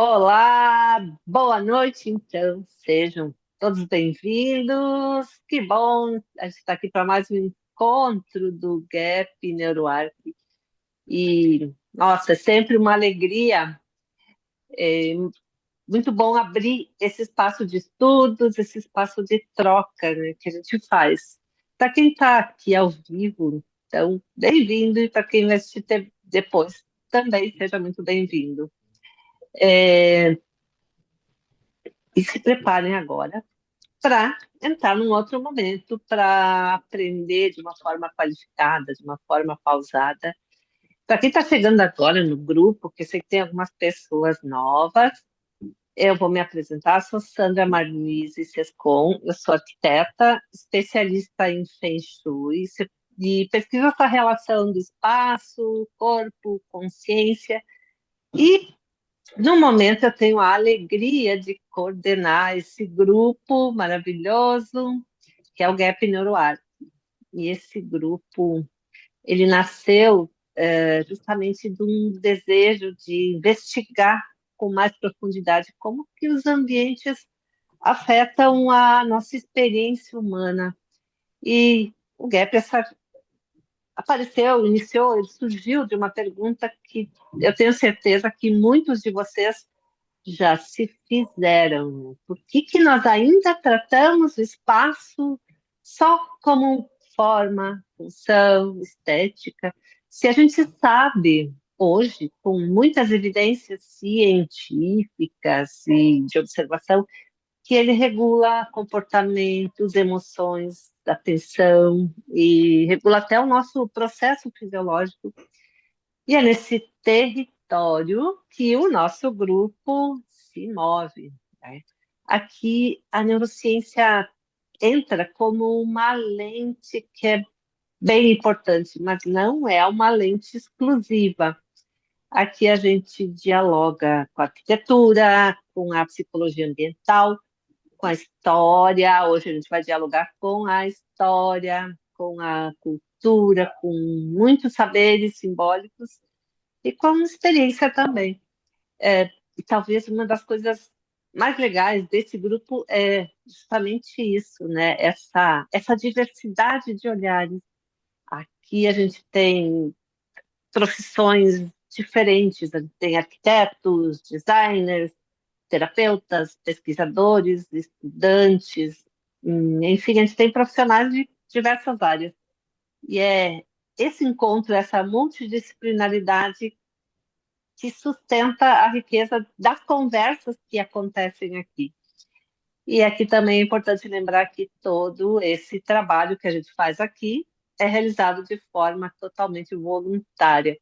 Olá, boa noite, então. Sejam todos bem-vindos. Que bom a gente está aqui para mais um encontro do Gap NeuroArc. E, nossa, é sempre uma alegria, é muito bom abrir esse espaço de estudos, esse espaço de troca, né, que a gente faz. Para quem está aqui ao vivo, então, bem-vindo, e para quem vai assistir depois, também seja muito bem-vindo. E se preparem agora para entrar num outro momento, para aprender de uma forma qualificada, de uma forma pausada. Para quem está chegando agora no grupo, que eu sei que tem algumas pessoas novas, eu vou me apresentar. Sou Sandra Marnise Sescon, eu sou arquiteta, especialista em Feng Shui e pesquiso essa relação do espaço, corpo, consciência. E no momento, eu tenho a alegria de coordenar esse grupo maravilhoso, que é o Gap NeuroArc. E esse grupo, ele nasceu justamente de um desejo de investigar com mais profundidade como que os ambientes afetam a nossa experiência humana. E o Gap apareceu, iniciou, ele surgiu de uma pergunta que eu tenho certeza que muitos de vocês já se fizeram. Por que que nós ainda tratamos o espaço só como forma, função, estética? Se a gente sabe hoje, com muitas evidências científicas e de observação, que ele regula comportamentos, emoções, atenção e regula até o nosso processo fisiológico, e é nesse território que o nosso grupo se move, né? Aqui a neurociência entra como uma lente que é bem importante, mas não é uma lente exclusiva. Aqui a gente dialoga com a arquitetura, com a psicologia ambiental, com a história. Hoje a gente vai dialogar com a história, com a cultura, com muitos saberes simbólicos e com experiência também. E talvez uma das coisas mais legais desse grupo é justamente isso, né? Essa diversidade de olhares. Aqui a gente tem profissões diferentes, a gente tem arquitetos, designers, terapeutas, pesquisadores, estudantes, enfim, a gente tem profissionais de diversas áreas. E é esse encontro, essa multidisciplinaridade que sustenta a riqueza das conversas que acontecem aqui. E aqui também é importante lembrar que todo esse trabalho que a gente faz aqui é realizado de forma totalmente voluntária.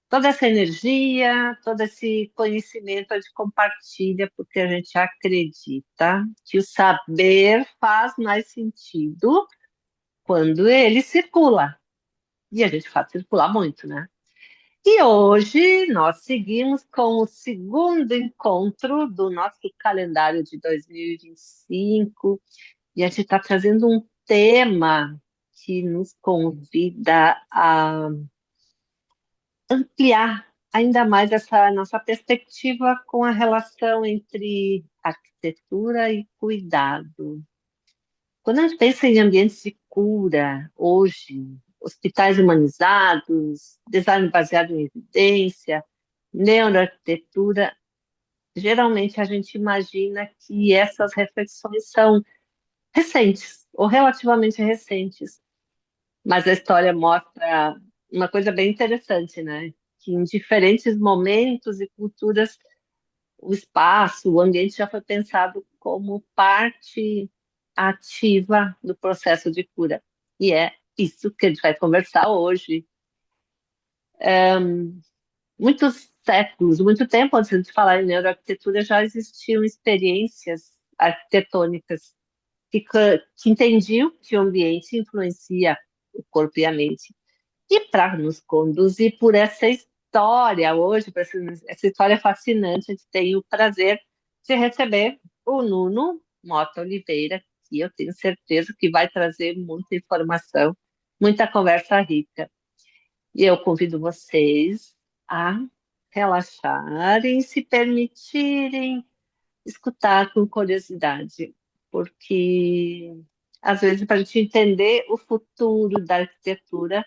Toda essa energia, todo esse conhecimento a gente compartilha porque a gente acredita que o saber faz mais sentido quando ele circula. E a gente faz circular muito, né? E hoje nós seguimos com o segundo encontro do nosso calendário de 2025 e a gente está trazendo um tema que nos convida a ampliar ainda mais essa nossa perspectiva com a relação entre arquitetura e cuidado. Quando a gente pensa em ambientes de cura, hoje, hospitais humanizados, design baseado em evidência, neuroarquitetura, geralmente a gente imagina que essas reflexões são recentes, ou relativamente recentes, mas a história mostra uma coisa bem interessante, né? Que em diferentes momentos e culturas, o espaço, o ambiente já foi pensado como parte ativa do processo de cura. E é isso que a gente vai conversar hoje. Muitos séculos, muito tempo antes de falar em neuroarquitetura, já existiam experiências arquitetônicas que entendiam que o ambiente influencia o corpo e a mente. E para nos conduzir por essa história hoje, por essa história fascinante, a gente tem o prazer de receber o Nuno Mota Oliveira, que eu tenho certeza que vai trazer muita informação, muita conversa rica. E eu convido vocês a relaxarem, se permitirem escutar com curiosidade, porque às vezes para a gente entender o futuro da arquitetura,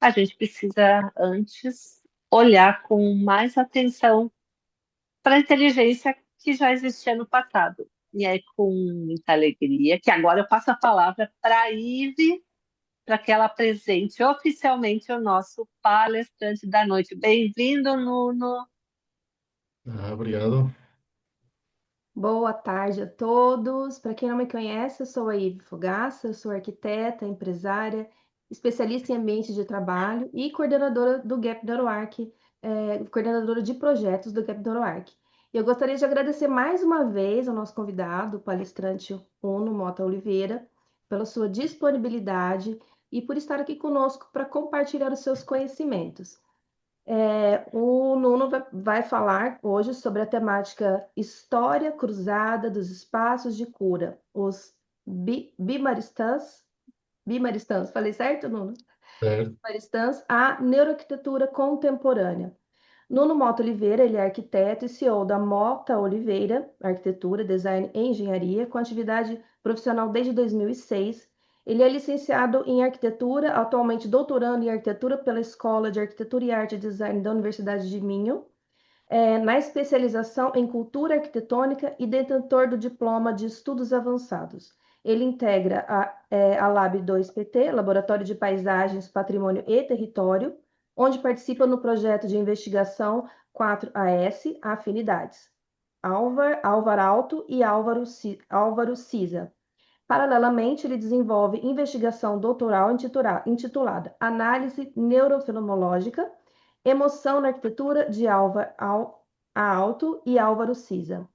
a gente precisa antes olhar com mais atenção para a inteligência que já existia no passado. E é com muita alegria que agora eu passo a palavra para a Ive, para que ela apresente oficialmente o nosso palestrante da noite. Bem-vindo, Nuno. Obrigado. Boa tarde a todos. Para quem não me conhece, eu sou a Ive Fogaça, eu sou arquiteta, empresária, especialista em ambiente de trabalho e coordenadora do Gap.Arc, coordenadora de projetos do Gap.Arc. E eu gostaria de agradecer mais uma vez ao nosso convidado, o palestrante Uno Mota Oliveira, pela sua disponibilidade e por estar aqui conosco para compartilhar os seus conhecimentos. O Nuno vai falar hoje sobre a temática História Cruzada dos Espaços de Cura, os Bimaristãs, falei certo, Nuno? Certo. Bimaristãs, a neuroarquitetura contemporânea. Nuno Mota Oliveira, ele é arquiteto e CEO da Mota Oliveira, Arquitetura, Design e Engenharia, com atividade profissional desde 2006. Ele é licenciado em arquitetura, atualmente doutorando em arquitetura pela Escola de Arquitetura e Arte e Design da Universidade de Minho, na especialização em cultura arquitetônica e detentor do diploma de estudos avançados. Ele integra a Lab 2PT, Laboratório de Paisagens, Patrimônio e Território, onde participa no projeto de investigação 4AS Afinidades, Álvar Alto e Álvaro Cisa. Paralelamente, ele desenvolve investigação doutoral intitulada Análise Neurofenomenológica, Emoção na Arquitetura de Álvar Alto e Álvaro Cisa.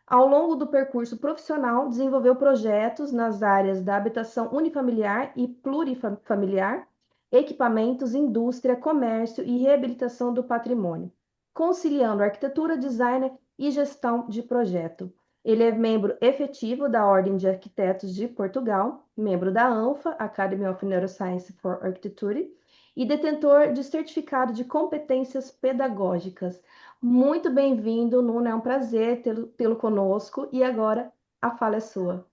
Ao longo do percurso profissional, desenvolveu projetos nas áreas da habitação unifamiliar e plurifamiliar, equipamentos, indústria, comércio e reabilitação do patrimônio, conciliando arquitetura, design e gestão de projeto. Ele é membro efetivo da Ordem de Arquitetos de Portugal, membro da ANFA, Academy of Neuroscience for Architecture, e detentor de certificado de competências pedagógicas. Muito bem-vindo, Nuno, é um prazer tê-lo conosco, e agora a fala é sua.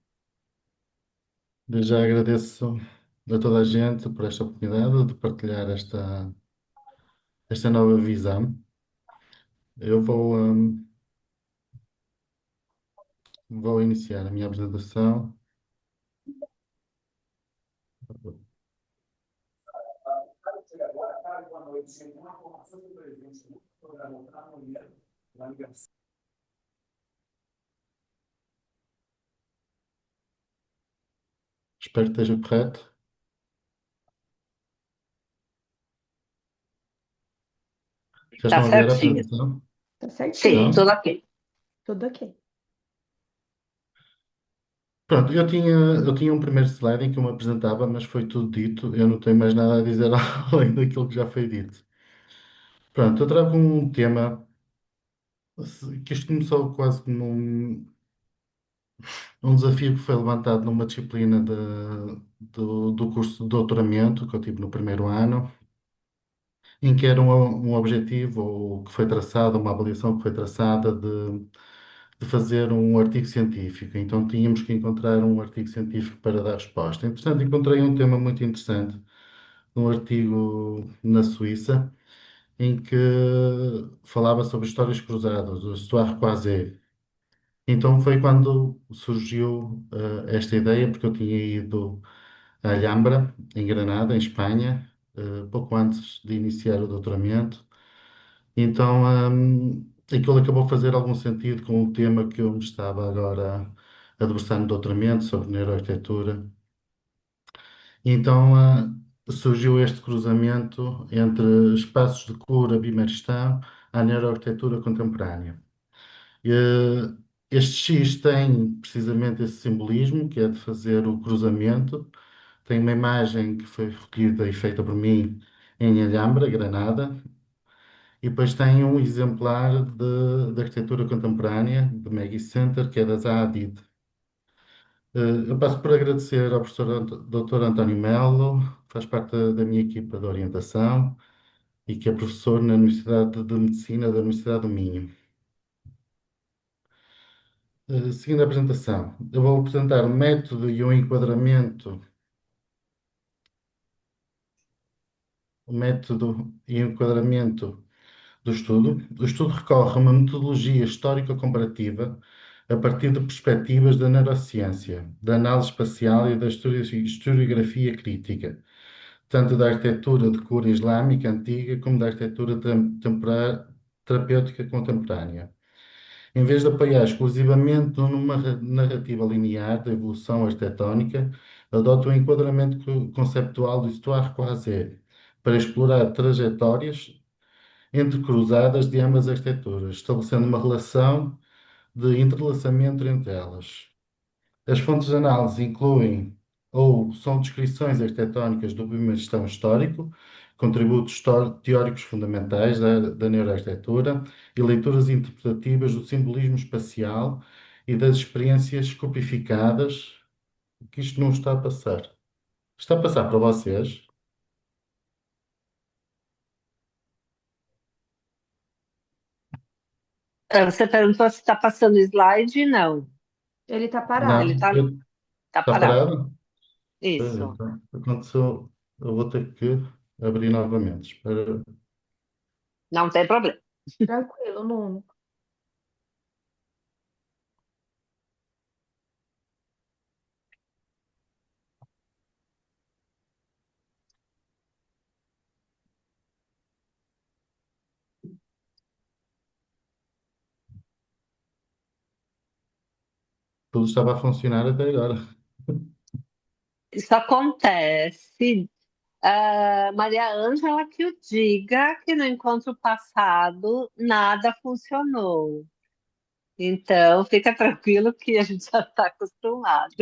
Desde já agradeço a toda a gente por esta oportunidade de partilhar esta nova visão. Eu vou iniciar a minha apresentação. Espero que esteja correto. Já Tá estão a ver a certinho? apresentação? Tá Sim, certinho, Não? tudo ok. tudo ok. Pronto, eu tinha um primeiro slide em que eu me apresentava, mas foi tudo dito. Eu não tenho mais nada a dizer além daquilo que já foi dito. Pronto, eu trago um tema que isto começou quase como um desafio que foi levantado numa disciplina do curso de doutoramento que eu tive no primeiro ano, em que era um objetivo ou que foi traçado, uma avaliação que foi traçada de fazer um artigo científico. Então tínhamos que encontrar um artigo científico para dar resposta. Entretanto, encontrei um tema muito interessante, um artigo na Suíça, em que falava sobre histórias cruzadas, o Histoire croisée. Então foi quando surgiu esta ideia, porque eu tinha ido a Alhambra, em Granada, em Espanha, pouco antes de iniciar o doutoramento. Então, aquilo acabou a fazer algum sentido com o tema que eu me estava agora a debruçar no doutoramento sobre neuroarquitetura. Então, surgiu este cruzamento entre espaços de cura bimaristão à neuroarquitetura contemporânea. E, este X tem precisamente esse simbolismo, que é de fazer o cruzamento. Tem uma imagem que foi recolhida e feita por mim em Alhambra, Granada, e depois tem um exemplar de arquitetura contemporânea, do Maggie Center, que é da Zaha Hadid. Eu passo por agradecer ao professor Dr. António Melo, que faz parte da minha equipa de orientação, e que é professor na Universidade de Medicina da Universidade do Minho. Seguindo a apresentação, eu vou apresentar um método e um enquadramento, o método e o enquadramento do estudo. O estudo recorre a uma metodologia histórico-comparativa a partir de perspectivas da neurociência, da análise espacial e da historiografia crítica, tanto da arquitetura de cura islâmica antiga como da arquitetura terapêutica contemporânea. Em vez de apoiar exclusivamente numa narrativa linear da evolução arquitetónica, adota o enquadramento conceptual do histoire croisé para explorar trajetórias entrecruzadas de ambas as arquiteturas, estabelecendo uma relação de entrelaçamento entre elas. As fontes de análise incluem ou são descrições arquitetónicas do primeiro histórico, contributos teóricos fundamentais da neuroarquitetura e leituras interpretativas do simbolismo espacial e das experiências scopificadas, que isto não está a passar. Está a passar para vocês? Você perguntou se está passando slide? Não, Ele está ele parado. Não. tá Está parado. parado? Pois Isso. então, aconteceu. Eu vou ter que abrir novamente. Espera. Não tem problema. Tranquilo, Nuno. Tudo estava a funcionar até agora. Isso acontece. Maria Ângela que o diga que no encontro passado nada funcionou. Então, fica tranquilo que a gente já está acostumado.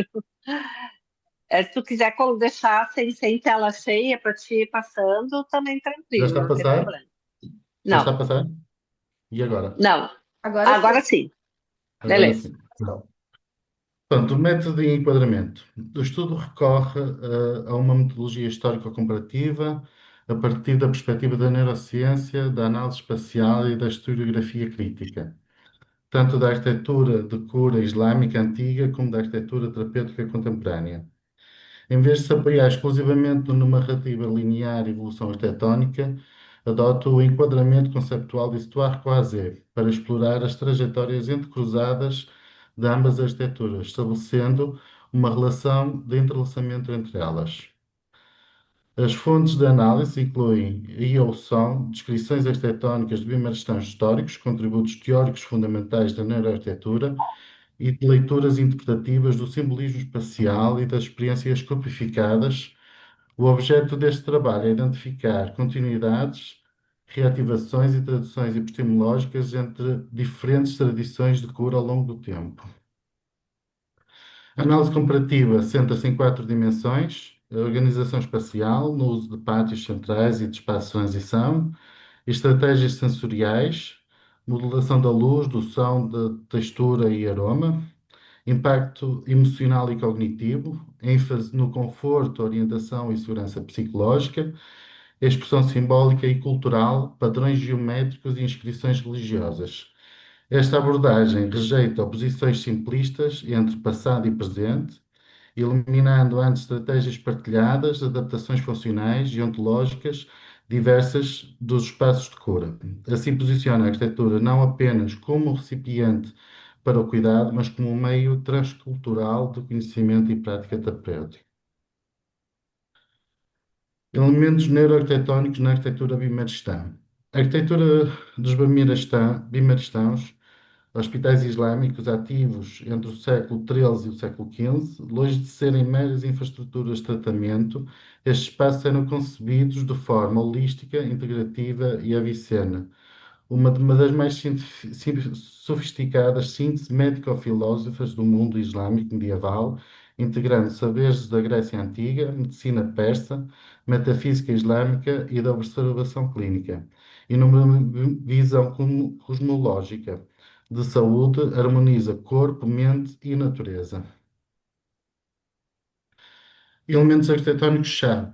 Se tu quiser deixar sem tela cheia para te ir passando, também Já tranquilo, está a não tem passar? problema. Já está a Não, passar? E agora? não. Agora Agora sim. sim. Agora Beleza. sim. Pronto, o método de enquadramento. O estudo recorre a uma metodologia histórico-comparativa a partir da perspectiva da neurociência, da análise espacial e da historiografia crítica, tanto da arquitetura de cura islâmica antiga como da arquitetura terapêutica contemporânea. Em vez de se apoiar exclusivamente numa narrativa linear e evolução arquitetónica, adota o enquadramento conceptual de histoire croisée para explorar as trajetórias entrecruzadas de ambas as arquiteturas, estabelecendo uma relação de entrelaçamento entre elas. As fontes de análise incluem e ou são descrições arquitetónicas de bimaristanos históricos, contributos teóricos fundamentais da neuroarquitetura e de leituras interpretativas do simbolismo espacial e das experiências corpificadas. O objeto deste trabalho é identificar continuidades, reativações e traduções epistemológicas entre diferentes tradições de cura ao longo do tempo. A análise comparativa senta-se em quatro dimensões: a organização espacial, no uso de pátios centrais e de espaço de transição, estratégias sensoriais, modulação da luz, do som, da textura e aroma, impacto emocional e cognitivo, ênfase no conforto, orientação e segurança psicológica, expressão simbólica e cultural, padrões geométricos e inscrições religiosas. Esta abordagem rejeita oposições simplistas entre passado e presente, eliminando antes estratégias partilhadas, adaptações funcionais e ontológicas diversas dos espaços de cura. Assim posiciona a arquitetura não apenas como um recipiente para o cuidado, mas como um meio transcultural de conhecimento e prática terapêutica. Elementos neuroarquitetónicos na arquitetura bimaristã. A arquitetura dos bimaristãos, hospitais islâmicos ativos entre o século XIII e o século XV, longe de serem meras infraestruturas de tratamento, estes espaços eram concebidos de forma holística, integrativa e avicena, uma das mais sofisticadas sínteses médico-filosóficas do mundo islâmico medieval, integrando saberes da Grécia Antiga, medicina persa, metafísica islâmica e da observação clínica, e numa visão cosmológica de saúde, harmoniza corpo, mente e natureza. Elementos arquitetónicos-chave.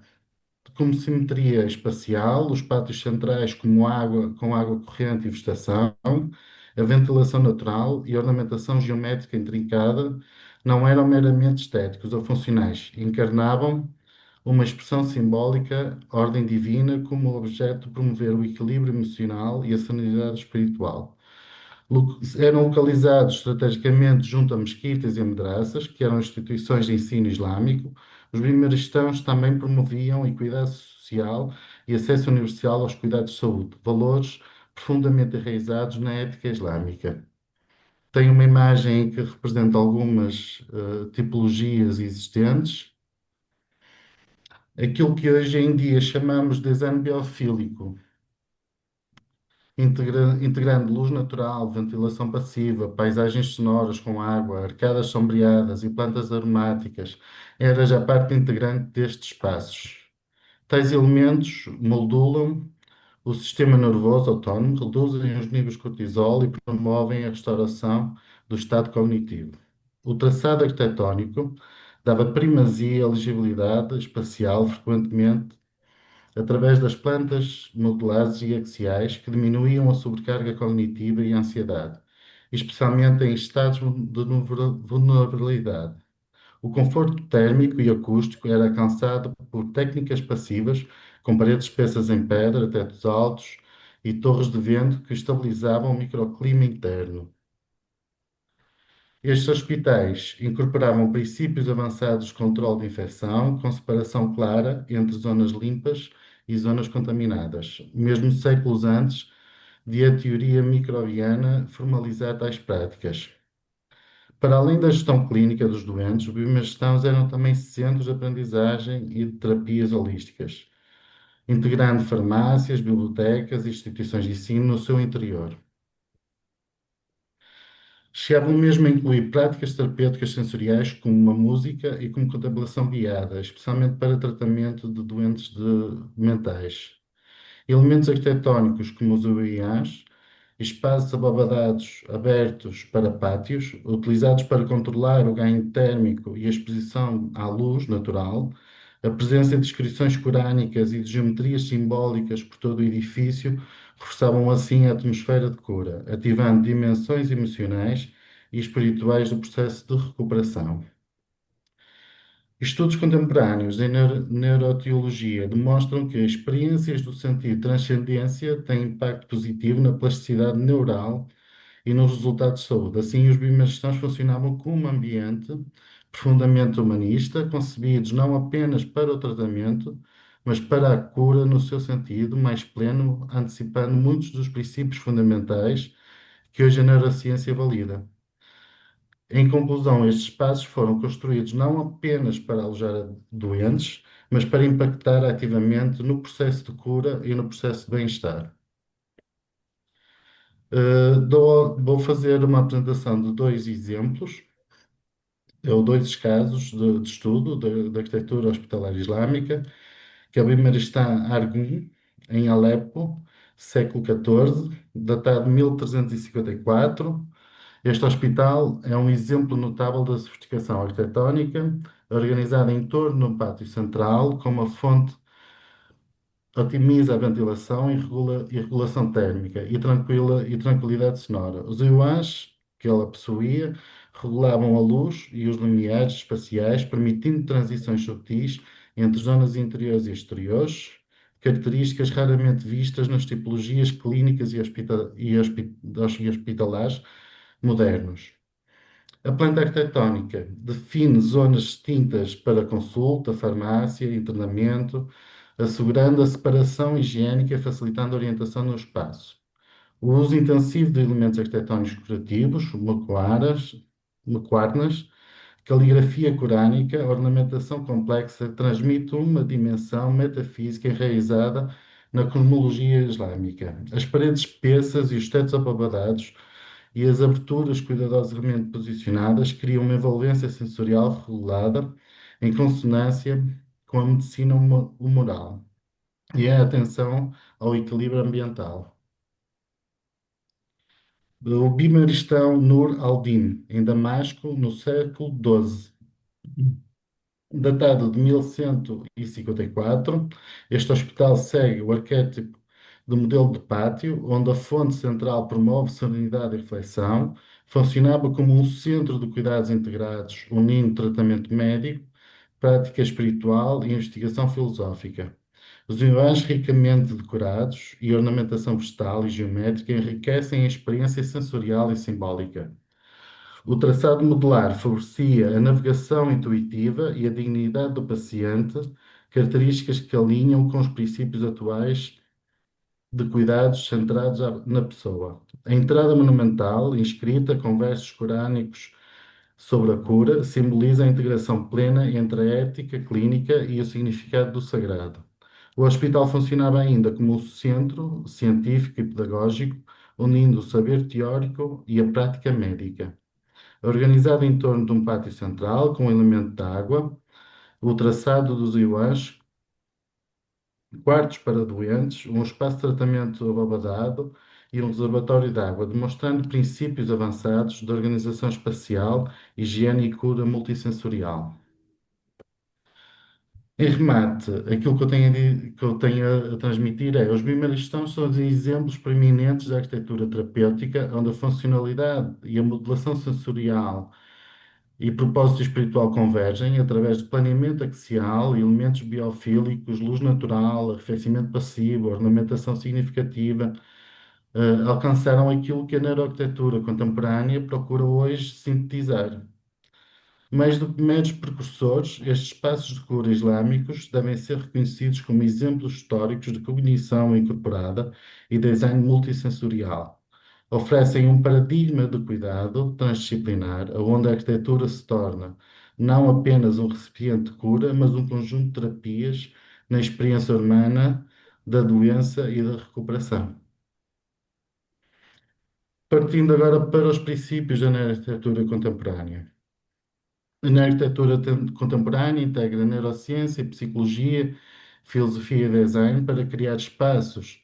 como simetria espacial, os pátios centrais como água, com água corrente e vegetação, a ventilação natural e a ornamentação geométrica intrincada não eram meramente estéticos ou funcionais, encarnavam uma expressão simbólica, ordem divina, como objeto de promover o equilíbrio emocional e a serenidade espiritual. Eram localizados estrategicamente junto a mesquitas e madraças, que eram instituições de ensino islâmico. Os bimaristãos também promoviam equidade social e acesso universal aos cuidados de saúde, valores profundamente enraizados na ética islâmica. Tem uma imagem que representa algumas tipologias existentes. Aquilo que hoje em dia chamamos de design biofílico, integrando luz natural, ventilação passiva, paisagens sonoras com água, arcadas sombreadas e plantas aromáticas, era já parte integrante destes espaços. Tais elementos moldulam o sistema nervoso autónomo, reduzem os níveis de cortisol e promovem a restauração do estado cognitivo. O traçado arquitetónico dava primazia à legibilidade espacial, frequentemente através das plantas modulares e axiais que diminuíam a sobrecarga cognitiva e a ansiedade, especialmente em estados de vulnerabilidade. O conforto térmico e acústico era alcançado por técnicas passivas, com paredes espessas em pedra, tetos altos e torres de vento que estabilizavam o microclima interno. Estes hospitais incorporavam princípios avançados de controle de infecção, com separação clara entre zonas limpas e zonas contaminadas, mesmo séculos antes de a teoria microbiana formalizar tais práticas. Para além da gestão clínica dos doentes, os biomagistãos eram também centros de aprendizagem e de terapias holísticas, integrando farmácias, bibliotecas e instituições de ensino no seu interior. Chegavam mesmo a incluir práticas terapêuticas sensoriais, como a música e como contemplação guiada, especialmente para tratamento de doentes mentais. Elementos arquitetónicos, como os uiás, espaços abobadados abertos para pátios, utilizados para controlar o ganho térmico e a exposição à luz natural, a presença de inscrições corânicas e de geometrias simbólicas por todo o edifício reforçavam assim a atmosfera de cura, ativando dimensões emocionais e espirituais do processo de recuperação. Estudos contemporâneos em neuroteologia demonstram que experiências do sentido de transcendência têm impacto positivo na plasticidade neural e nos resultados de saúde. Assim, os bioimagistãos funcionavam como um ambiente profundamente humanista, concebidos não apenas para o tratamento, mas para a cura no seu sentido mais pleno, antecipando muitos dos princípios fundamentais que hoje a neurociência valida. Em conclusão, estes espaços foram construídos não apenas para alojar doentes, mas para impactar ativamente no processo de cura e no processo de bem-estar. Vou fazer uma apresentação de dois exemplos, ou dois casos de estudo da arquitetura hospitalar islâmica, que é o Bimaristã Argun, em Alepo, século XIV, datado de 1354. Este hospital é um exemplo notável da sofisticação arquitetónica, organizada em torno de um pátio central, com uma fonte otimiza a ventilação e regulação térmica e tranquilidade sonora. Os IWAs que ela possuía regulavam a luz e os limiares espaciais, permitindo transições sutis entre zonas interiores e exteriores, características raramente vistas nas tipologias clínicas e hospitalares modernos. A planta arquitetónica define zonas distintas para consulta, farmácia, internamento, assegurando a separação higiênica e facilitando a orientação no espaço. O uso intensivo de elementos arquitetónicos decorativos, maquarnas, caligrafia corânica, ornamentação complexa, transmite uma dimensão metafísica enraizada na cosmologia islâmica. As paredes espessas e os tetos abobadados e as aberturas cuidadosamente posicionadas criam uma envolvência sensorial regulada em consonância com a medicina humoral e a atenção ao equilíbrio ambiental. O Bimaristão Nur al-Din, em Damasco, no século XII. Datado de 1154, este hospital segue o arquétipo do modelo de pátio, onde a fonte central promove serenidade e reflexão, funcionava como um centro de cuidados integrados, unindo tratamento médico, prática espiritual e investigação filosófica. Os divãs ricamente decorados e ornamentação vegetal e geométrica enriquecem a experiência sensorial e simbólica. O traçado modular favorecia a navegação intuitiva e a dignidade do paciente, características que alinham com os princípios atuais de cuidados centrados na pessoa. A entrada monumental, inscrita com versos corânicos sobre a cura, simboliza a integração plena entre a ética clínica e o significado do sagrado. O hospital funcionava ainda como um centro científico e pedagógico, unindo o saber teórico e a prática médica. Organizado em torno de um pátio central com um elemento de água, o traçado dos IUAs, quartos para doentes, um espaço de tratamento abobadado e um reservatório de água, demonstrando princípios avançados de organização espacial, higiene e cura multissensorial. Em remate, aquilo que eu tenho a transmitir é: os primeiros estão são os exemplos preeminentes da arquitetura terapêutica, onde a funcionalidade e a modelação sensorial e propósito espiritual convergem através de planeamento axial, elementos biofílicos, luz natural, arrefecimento passivo, ornamentação significativa, alcançaram aquilo que a neuroarquitetura contemporânea procura hoje sintetizar. Mais do que meros precursores, estes espaços de cura islâmicos devem ser reconhecidos como exemplos históricos de cognição incorporada e design multissensorial. Oferecem um paradigma de cuidado transdisciplinar, onde a arquitetura se torna não apenas um recipiente de cura, mas um conjunto de terapias na experiência humana da doença e da recuperação. Partindo agora para os princípios da arquitetura contemporânea. Na arquitetura contemporânea integra neurociência, psicologia, filosofia e design para criar espaços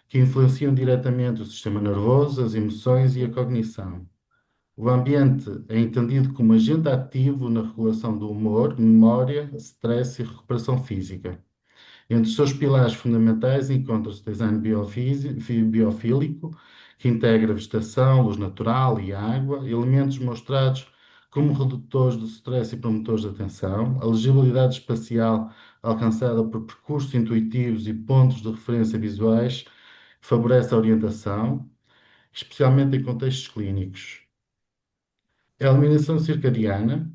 que influenciam diretamente o sistema nervoso, as emoções e a cognição. O ambiente é entendido como agente ativo na regulação do humor, memória, stress e recuperação física. Entre os seus pilares fundamentais encontra-se o design biofílico, que integra vegetação, luz natural e água, elementos mostrados como redutores do stress e promotores de atenção, a legibilidade espacial alcançada por percursos intuitivos e pontos de referência visuais, que favorece a orientação, especialmente em contextos clínicos. A eliminação circadiana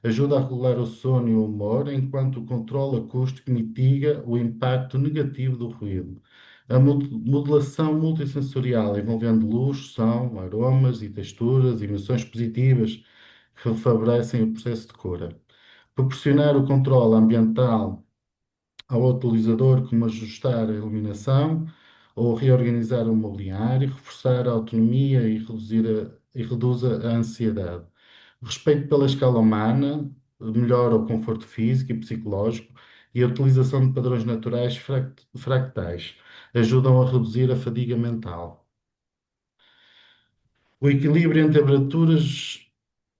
ajuda a regular o sono e o humor, enquanto o controle acústico mitiga o impacto negativo do ruído. A modulação multissensorial, envolvendo luz, som, aromas e texturas, emoções positivas, que favorecem o processo de cura. Proporcionar o controle ambiental ao utilizador, como ajustar a iluminação ou reorganizar o mobiliário, reforçar a autonomia e reduz a ansiedade. O respeito pela escala humana melhora o conforto físico e psicológico, e a utilização de padrões naturais fractais ajudam a reduzir a fadiga mental. O equilíbrio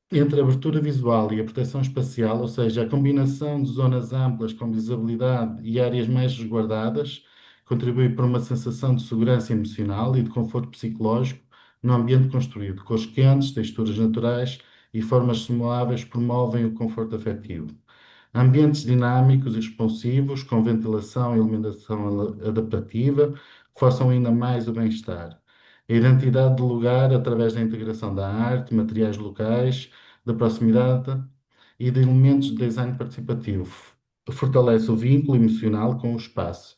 entre a abertura visual e a proteção espacial, ou seja, a combinação de zonas amplas com visibilidade e áreas mais resguardadas, contribui para uma sensação de segurança emocional e de conforto psicológico no ambiente construído. Cores quentes, texturas naturais e formas suaves promovem o conforto afetivo. Ambientes dinâmicos e responsivos, com ventilação e iluminação adaptativa, reforçam ainda mais o bem-estar. A identidade do lugar através da integração da arte, materiais locais, da proximidade e de elementos de design participativo. Fortalece o vínculo emocional com o espaço.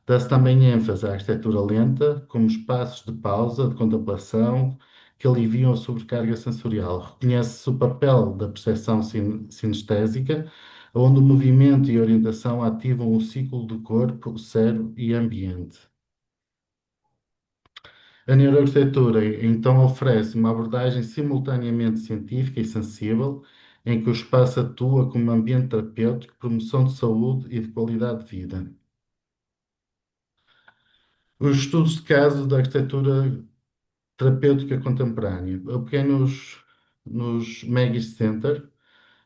Dá-se também ênfase à arquitetura lenta, como espaços de pausa, de contemplação, que aliviam a sobrecarga sensorial. Reconhece-se o papel da percepção sinestésica, onde o movimento e a orientação ativam o ciclo do corpo, cérebro e ambiente. A neuroarquitetura então oferece uma abordagem simultaneamente científica e sensível, em que o espaço atua como ambiente terapêutico, promoção de saúde e de qualidade de vida. Os estudos de caso da arquitetura terapêutica contemporânea. Eu peguei nos Maggie Center,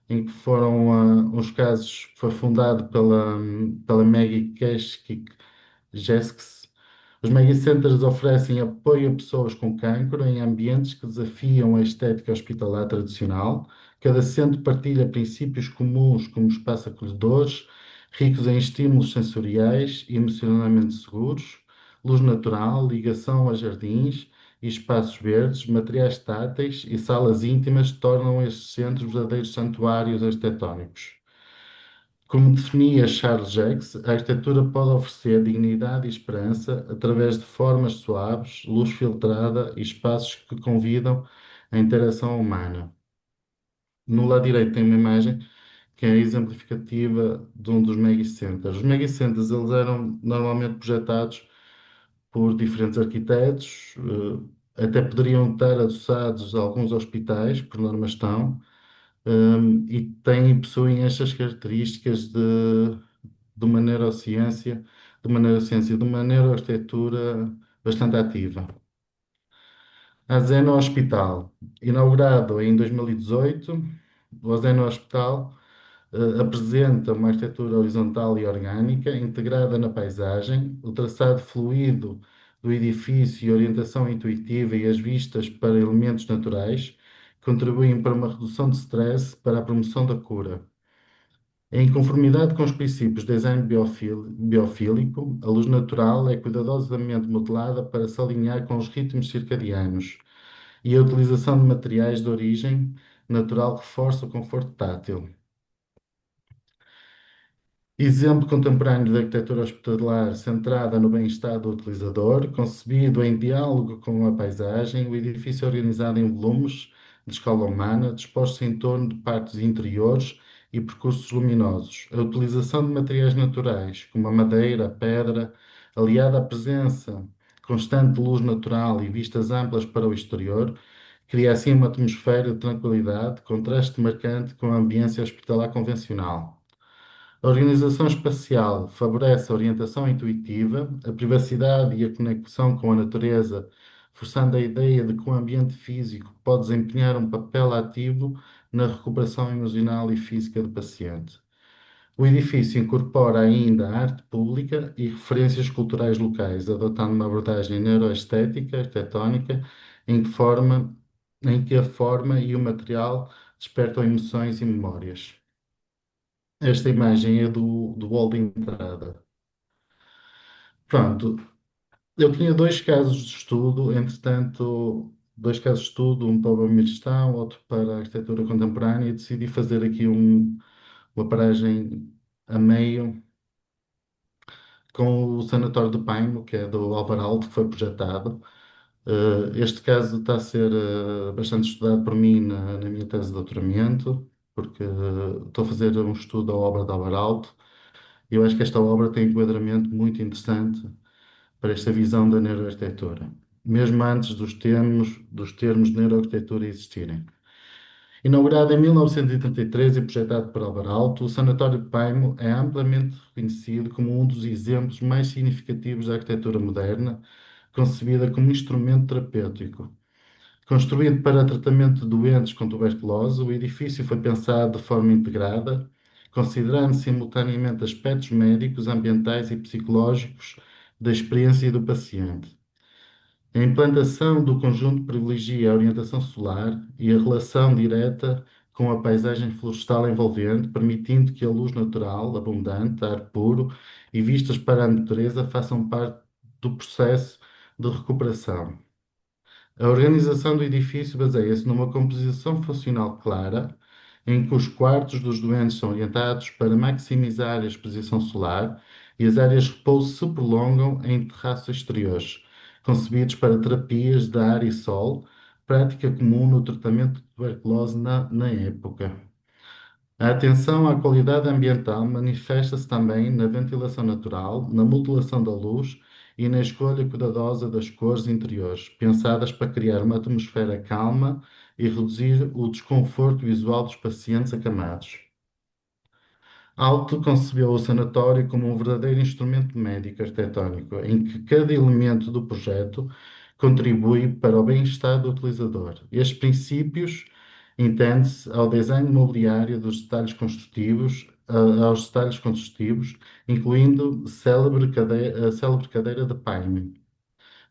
em que foram uns casos, foi fundado pela Maggie Jesks. Os Mega Centers oferecem apoio a pessoas com cancro em ambientes que desafiam a estética hospitalar tradicional. Cada centro partilha princípios comuns como espaço acolhedores, ricos em estímulos sensoriais e emocionalmente seguros, luz natural, ligação a jardins e espaços verdes, materiais táteis e salas íntimas tornam estes centros verdadeiros santuários arquitetónicos. Como definia Charles Jacques, a arquitetura pode oferecer dignidade e esperança através de formas suaves, luz filtrada e espaços que convidam a interação humana. No lado direito tem uma imagem que é exemplificativa de um dos megacenters. Os megacenters eles eram normalmente projetados por diferentes arquitetos, até poderiam estar adoçados a alguns hospitais, por norma estão, e possuem estas características de uma neurociência, de uma neuroarquitetura bastante ativa. A Zeno Hospital, inaugurado em 2018, o Zeno Hospital apresenta uma arquitetura horizontal e orgânica integrada na paisagem, o traçado fluido do edifício e a orientação intuitiva e as vistas para elementos naturais contribuem para uma redução de stress para a promoção da cura. Em conformidade com os princípios de design biofílico, a luz natural é cuidadosamente modelada para se alinhar com os ritmos circadianos e a utilização de materiais de origem natural reforça o conforto tátil. Exemplo contemporâneo de arquitetura hospitalar centrada no bem-estar do utilizador, concebido em diálogo com a paisagem, o edifício é organizado em volumes de escala humana, dispostos em torno de partes interiores e percursos luminosos. A utilização de materiais naturais, como a madeira, a pedra, aliada à presença constante de luz natural e vistas amplas para o exterior, cria assim uma atmosfera de tranquilidade, contraste marcante com a ambiência hospitalar convencional. A organização espacial favorece a orientação intuitiva, a privacidade e a conexão com a natureza, forçando a ideia de que o ambiente físico pode desempenhar um papel ativo na recuperação emocional e física do paciente. O edifício incorpora ainda a arte pública e referências culturais locais, adotando uma abordagem neuroestética, arquitetónica, em que a forma e o material despertam emoções e memórias. Esta imagem é do hall de entrada. Pronto, eu tinha dois casos de estudo, entretanto, dois casos de estudo, um para a minha gestão, outro para a arquitetura contemporânea, e decidi fazer aqui uma paragem a meio com o Sanatório do Paimo, que é do Alvaraldo, que foi projetado. Este caso está a ser bastante estudado por mim na minha tese de doutoramento, porque estou a fazer um estudo da obra de Alvaraldo. Eu acho que esta obra tem um enquadramento muito interessante para esta visão da neuroarquitetura, mesmo antes dos termos de neuroarquitetura existirem. Inaugurado em 1983 e projetado por Álvaro Alto, o Sanatório de Paimo é amplamente reconhecido como um dos exemplos mais significativos da arquitetura moderna, concebida como instrumento terapêutico. Construído para tratamento de doentes com tuberculose, o edifício foi pensado de forma integrada, considerando simultaneamente aspectos médicos, ambientais e psicológicos da experiência do paciente. A implantação do conjunto privilegia a orientação solar e a relação direta com a paisagem florestal envolvente, permitindo que a luz natural, abundante, ar puro e vistas para a natureza façam parte do processo de recuperação. A organização do edifício baseia-se numa composição funcional clara, em que os quartos dos doentes são orientados para maximizar a exposição solar e as áreas de repouso se prolongam em terraços exteriores, concebidos para terapias de ar e sol, prática comum no tratamento de tuberculose na época. A atenção à qualidade ambiental manifesta-se também na ventilação natural, na modulação da luz e na escolha cuidadosa das cores interiores, pensadas para criar uma atmosfera calma e reduzir o desconforto visual dos pacientes acamados. Alto concebeu o sanatório como um verdadeiro instrumento médico arquitetónico, em que cada elemento do projeto contribui para o bem-estar do utilizador. Estes princípios Entende-se ao design imobiliário dos detalhes construtivos, aos detalhes construtivos, incluindo a célebre cadeira de Paine,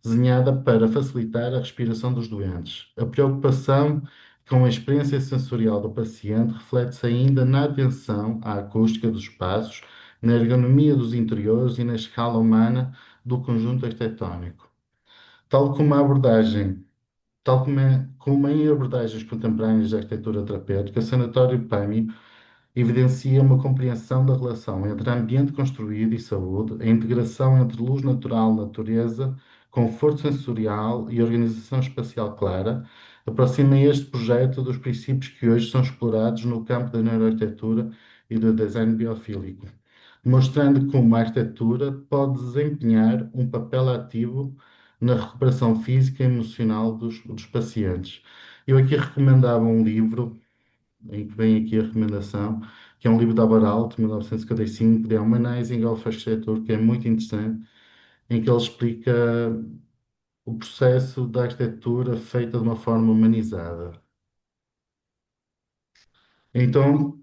desenhada para facilitar a respiração dos doentes. A preocupação com a experiência sensorial do paciente reflete-se ainda na atenção à acústica dos espaços, na ergonomia dos interiores e na escala humana do conjunto arquitetónico. Tal como a abordagem como em abordagens contemporâneas de arquitetura terapêutica, o Sanatório PAMI evidencia uma compreensão da relação entre ambiente construído e saúde, a integração entre luz natural, natureza, conforto sensorial e organização espacial clara, aproxima este projeto dos princípios que hoje são explorados no campo da neuroarquitetura e do design biofílico, mostrando como a arquitetura pode desempenhar um papel ativo na recuperação física e emocional dos pacientes. Eu aqui recomendava um livro, em que vem aqui a recomendação, que é um livro da Abaralt, de 1955, The Humanizing of Architecture, que é muito interessante, em que ele explica o processo da arquitetura feita de uma forma humanizada. Então,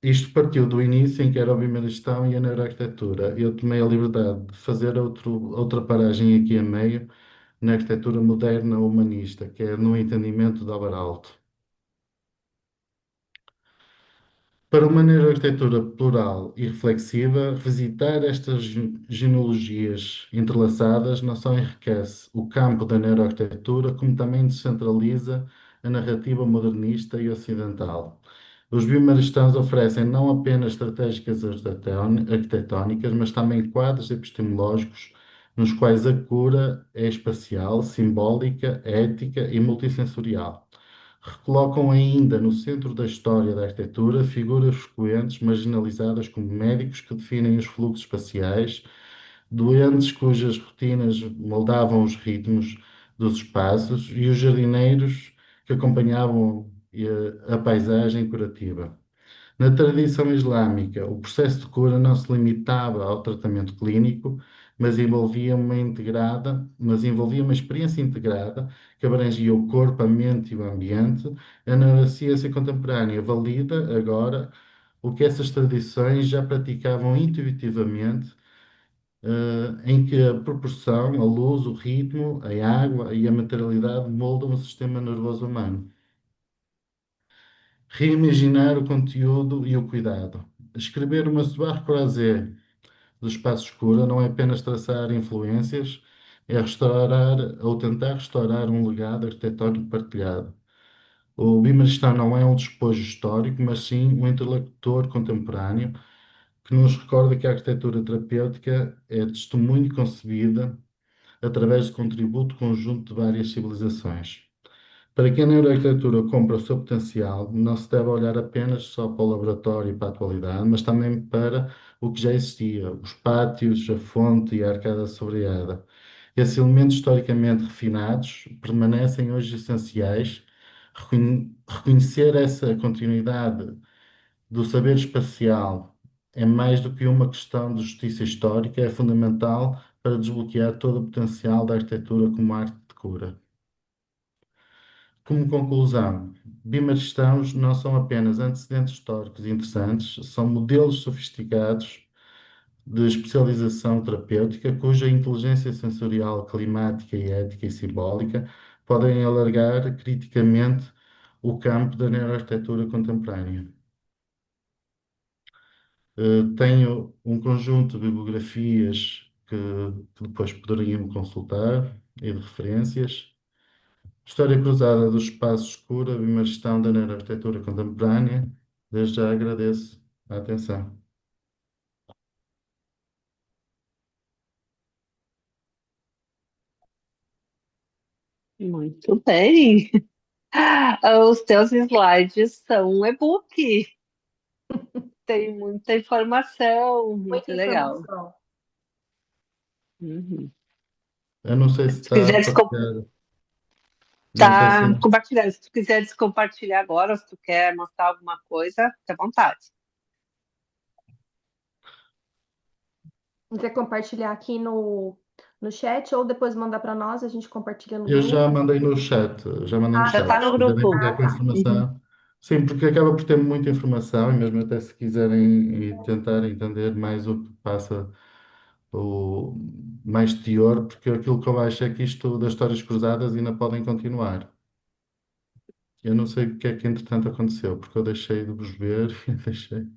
isto partiu do início, em que era a biomedicina e a neuroarquitetura. Eu tomei a liberdade de fazer outra paragem aqui a meio, na arquitetura moderna humanista, que é no entendimento da Abaralt. Para uma neuroarquitetura plural e reflexiva, revisitar estas genealogias entrelaçadas não só enriquece o campo da neuroarquitetura, como também descentraliza a narrativa modernista e ocidental. Os biomaristãos oferecem não apenas estratégias arquitetónicas, mas também quadros epistemológicos nos quais a cura é espacial, simbólica, ética e multissensorial. Recolocam ainda no centro da história da arquitetura figuras frequentes marginalizadas como médicos que definem os fluxos espaciais, doentes cujas rotinas moldavam os ritmos dos espaços e os jardineiros que acompanhavam a paisagem curativa. Na tradição islâmica, o processo de cura não se limitava ao tratamento clínico, mas envolvia uma experiência integrada que abrangia o corpo, a mente e o ambiente. A neurociência contemporânea valida agora o que essas tradições já praticavam intuitivamente, em que a proporção, a luz, o ritmo, a água e a materialidade moldam o sistema nervoso humano. Reimaginar o conteúdo e o cuidado. Escrever uma soirée croisée do espaço escuro não é apenas traçar influências, é restaurar ou tentar restaurar um legado arquitetónico partilhado. O Bimaristão não é um despojo histórico, mas sim um interlocutor contemporâneo que nos recorda que a arquitetura terapêutica é testemunho concebida através do contributo conjunto de várias civilizações. Para quem a neuroarquitetura compra o seu potencial, não se deve olhar apenas só para o laboratório e para a atualidade, mas também para o que já existia, os pátios, a fonte e a arcada sobrejada. Esses elementos historicamente refinados permanecem hoje essenciais. Reconhecer essa continuidade do saber espacial é mais do que uma questão de justiça histórica, é fundamental para desbloquear todo o potencial da arquitetura como arte de cura. Como conclusão, bimaristãos não são apenas antecedentes históricos interessantes, são modelos sofisticados de especialização terapêutica cuja inteligência sensorial, climática e ética e simbólica podem alargar criticamente o campo da neuroarquitetura contemporânea. Tenho um conjunto de bibliografias que depois poderiam consultar e de referências. História cruzada do espaço escuro, a gestão da neuroarquitetura contemporânea. Desde já agradeço a atenção. Muito bem. Os teus slides são um e-book. Tem muita informação, muito Muita legal. informação. Uhum. Eu não sei se Se está a quiseres partilhar. Não sei se. tá compartilhar, se tu quiseres compartilhar agora, se tu quer mostrar alguma coisa, fica à vontade. Quer compartilhar aqui no chat ou depois mandar para nós, a gente compartilha no Eu já grupo. mandei no chat. Já mandei no Ah, Já chat. está no Se quiserem grupo. ficar ah, com a tá. Uhum. informação. Sim, porque acaba por ter muita informação e mesmo até se quiserem e tentar entender mais o que passa, o mais teor, porque aquilo que eu acho é que isto das histórias cruzadas ainda podem continuar. Eu não sei o que é que entretanto aconteceu, porque eu deixei de vos ver e deixei.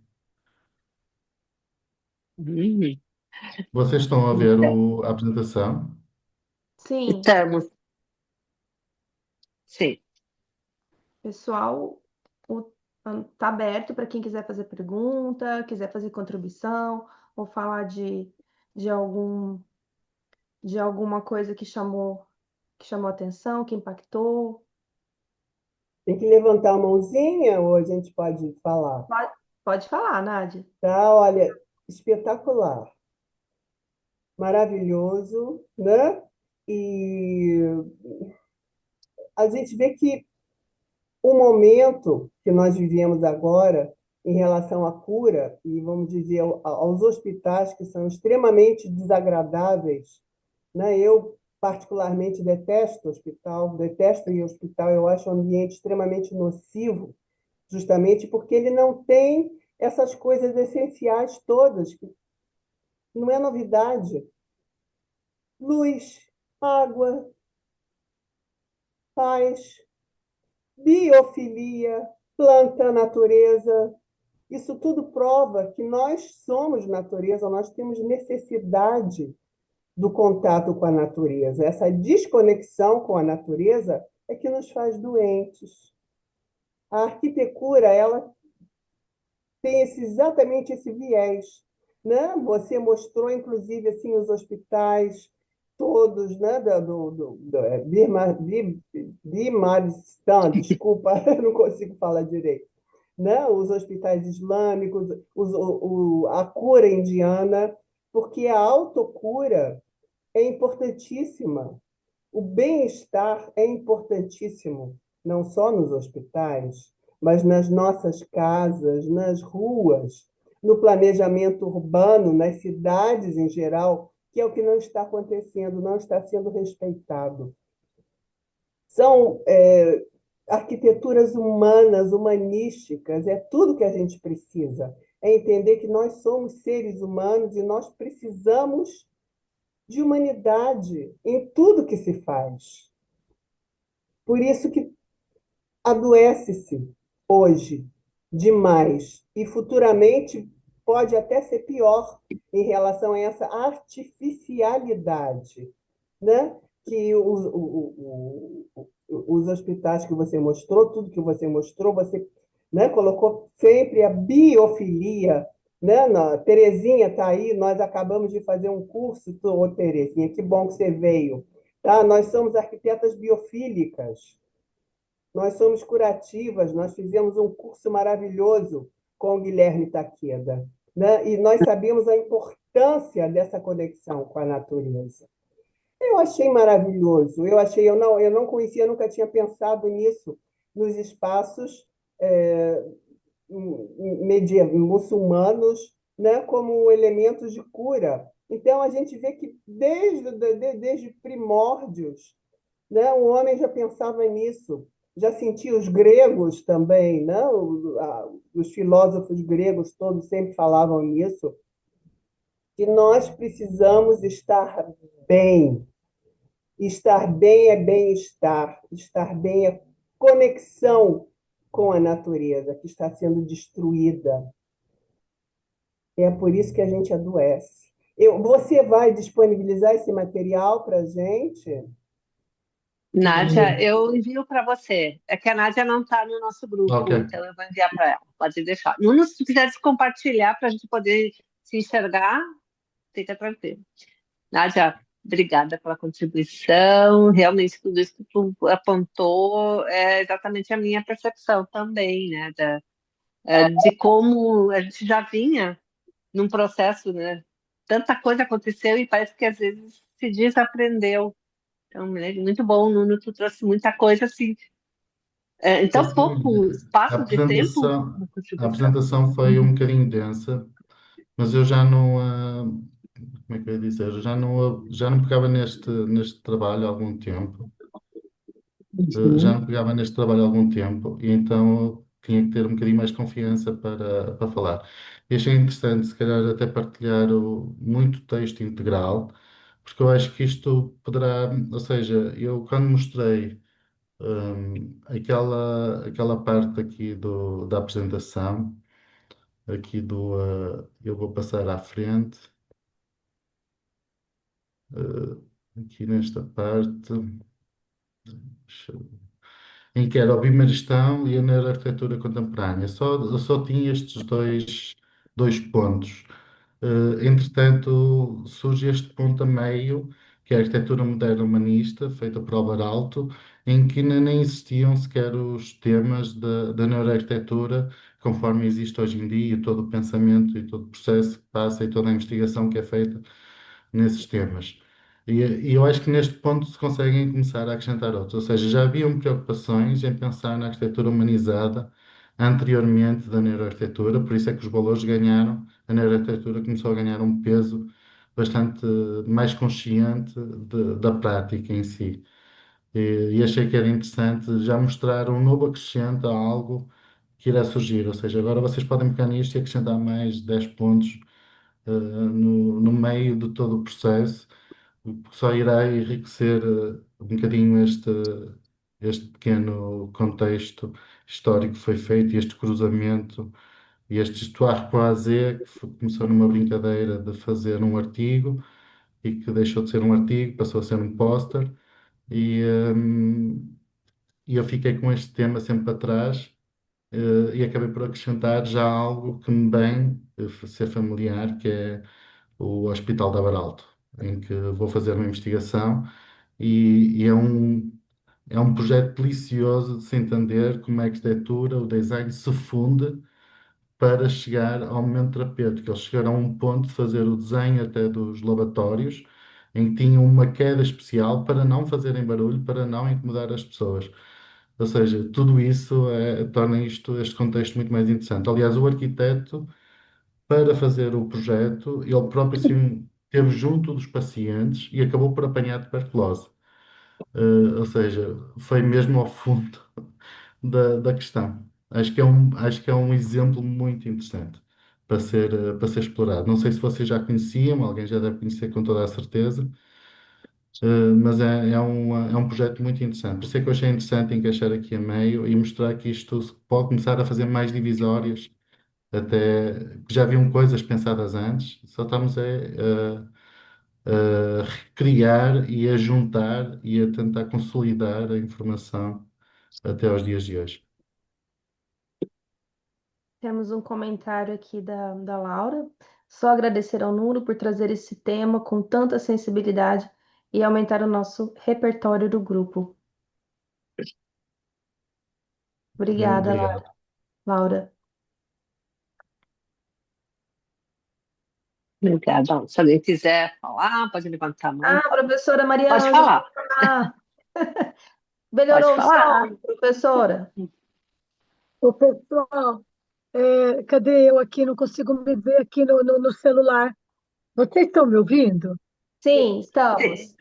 Uhum. Vocês estão a ver Então, a apresentação? Sim, estamos, sim. pessoal, tá aberto para quem quiser fazer pergunta, quiser fazer contribuição, ou falar de algum, de alguma coisa que chamou atenção, que impactou. Tem que levantar a mãozinha ou a gente pode falar? Pode, pode falar, Nádia. Tá, olha, espetacular, maravilhoso, né? E a gente vê que o momento que nós vivemos agora em relação à cura, e vamos dizer aos hospitais que são extremamente desagradáveis, né? Eu particularmente detesto hospital, detesto ir ao hospital, eu acho um ambiente extremamente nocivo, justamente porque ele não tem essas coisas essenciais todas, que não é novidade. Luz, água, paz, biofilia, planta, natureza. Isso tudo prova que nós somos natureza, nós temos necessidade do contato com a natureza. Essa desconexão com a natureza é que nos faz doentes. A arquitetura, ela tem exatamente esse viés, né? Você mostrou, inclusive, assim, os hospitais todos, né? Birmanistan, desculpa, não consigo falar direito, né? Os hospitais islâmicos, a cura indiana, porque a autocura é importantíssima. O bem-estar é importantíssimo, não só nos hospitais, mas nas nossas casas, nas ruas, no planejamento urbano, nas cidades em geral, que é o que não está acontecendo, não está sendo respeitado. São arquiteturas humanas, humanísticas, é tudo que a gente precisa. É entender que nós somos seres humanos e nós precisamos de humanidade em tudo que se faz. Por isso que adoece-se hoje demais e futuramente pode até ser pior em relação a essa artificialidade, né? Que os hospitais que você mostrou, tudo que você mostrou, você, né, colocou sempre a biofilia, né? Terezinha está aí, nós acabamos de fazer um curso, ô Terezinha, que bom que você veio. Tá? Nós somos arquitetas biofílicas, nós somos curativas, nós fizemos um curso maravilhoso com o Guilherme Taqueda, né? E nós sabemos a importância dessa conexão com a natureza. Eu achei maravilhoso, eu não conhecia, nunca tinha pensado nisso, nos espaços muçulmanos, né, como elementos de cura. Então, a gente vê que desde primórdios, né, o homem já pensava nisso, já sentia os gregos também, né? Os filósofos gregos todos sempre falavam nisso, que nós precisamos estar bem. Estar bem é bem-estar, estar bem é conexão com a natureza que está sendo destruída. É por isso que a gente adoece. Você vai disponibilizar esse material para a gente? Nádia, eu envio para você. É que a Nádia não está no nosso Ok. grupo, então eu vou enviar para ela. Pode deixar. Nuno, se tu quiser compartilhar para a gente poder se enxergar, fica tranquilo. Nádia, obrigada pela contribuição. Realmente, tudo isso que tu apontou é exatamente a minha percepção também, né? De como a gente já vinha num processo, né? Tanta coisa aconteceu e parece que às vezes se desaprendeu. Então, né, muito bom, Nuno, tu trouxe muita coisa assim, em tão pouco Assim, espaço de tempo, uma a contribuição. apresentação foi um bocadinho densa, mas eu já não, como é que eu ia dizer? Já não pegava neste trabalho há algum tempo. Já Uhum. não pegava neste trabalho há algum tempo, e então tinha que ter um bocadinho mais confiança para falar. E achei interessante, se calhar, até partilhar muito texto integral, porque eu acho que isto poderá, ou seja, eu quando mostrei aquela parte aqui da apresentação, aqui eu vou passar à frente, aqui nesta parte. Deixa eu em que era o Bimaristão e a neuroarquitetura contemporânea. Eu só tinha estes dois pontos. Entretanto, surge este ponto a meio, que é a arquitetura moderna humanista, feita por Álvaro Aalto, em que ainda nem existiam sequer os temas da neuroarquitetura, conforme existe hoje em dia, e todo o pensamento e todo o processo que passa e toda a investigação que é feita nesses temas. E eu acho que neste ponto se conseguem começar a acrescentar outros, ou seja, já haviam preocupações em pensar na arquitetura humanizada anteriormente da neuroarquitetura, por isso é que os valores ganharam, a neuroarquitetura começou a ganhar um peso bastante mais consciente da prática em si. E achei que era interessante já mostrar um novo acrescento a algo que irá surgir, ou seja, agora vocês podem pegar nisto e acrescentar mais 10 pontos no meio de todo o processo, o que só irá enriquecer um bocadinho este pequeno contexto histórico que foi feito, e este cruzamento, e este histoire croisé, começou numa brincadeira de fazer um artigo e que deixou de ser um artigo, passou a ser um póster, e, e eu fiquei com este tema sempre para trás. E acabei por acrescentar já algo que me vem ser familiar, que é o Hospital de Abaralto, em que vou fazer uma investigação e é um projeto delicioso de se entender como a arquitetura, o design se funde para chegar ao momento terapêutico. Eles chegaram a um ponto de fazer o desenho até dos lavatórios, em que tinham uma queda especial para não fazerem barulho, para não incomodar as pessoas. Ou seja, tudo isso torna este contexto muito mais interessante. Aliás, o arquiteto, para fazer o projeto, ele próprio esteve junto dos pacientes e acabou por apanhar tuberculose. Ou seja, foi mesmo ao fundo da questão. Acho que é um exemplo muito interessante para ser explorado. Não sei se vocês já conheciam, alguém já deve conhecer com toda a certeza, mas é um projeto muito interessante. Por isso é que eu achei interessante encaixar aqui a meio e mostrar que isto se pode começar a fazer mais divisórias, até que já haviam coisas pensadas antes, só estamos a recriar e a juntar e a tentar consolidar a informação até aos dias de hoje. Temos um comentário aqui da Laura. Só agradecer ao Nuno por trazer esse tema com tanta sensibilidade e aumentar o nosso repertório do grupo. Obrigada, Obrigado. Laura. Obrigada. Se alguém quiser falar, pode levantar a mão. Professora Maria Pode Ângela. falar, pode Melhorou o falar. som, professora? O pessoal, cadê eu aqui? Não consigo me ver aqui no celular. Vocês estão me ouvindo? Sim, estamos.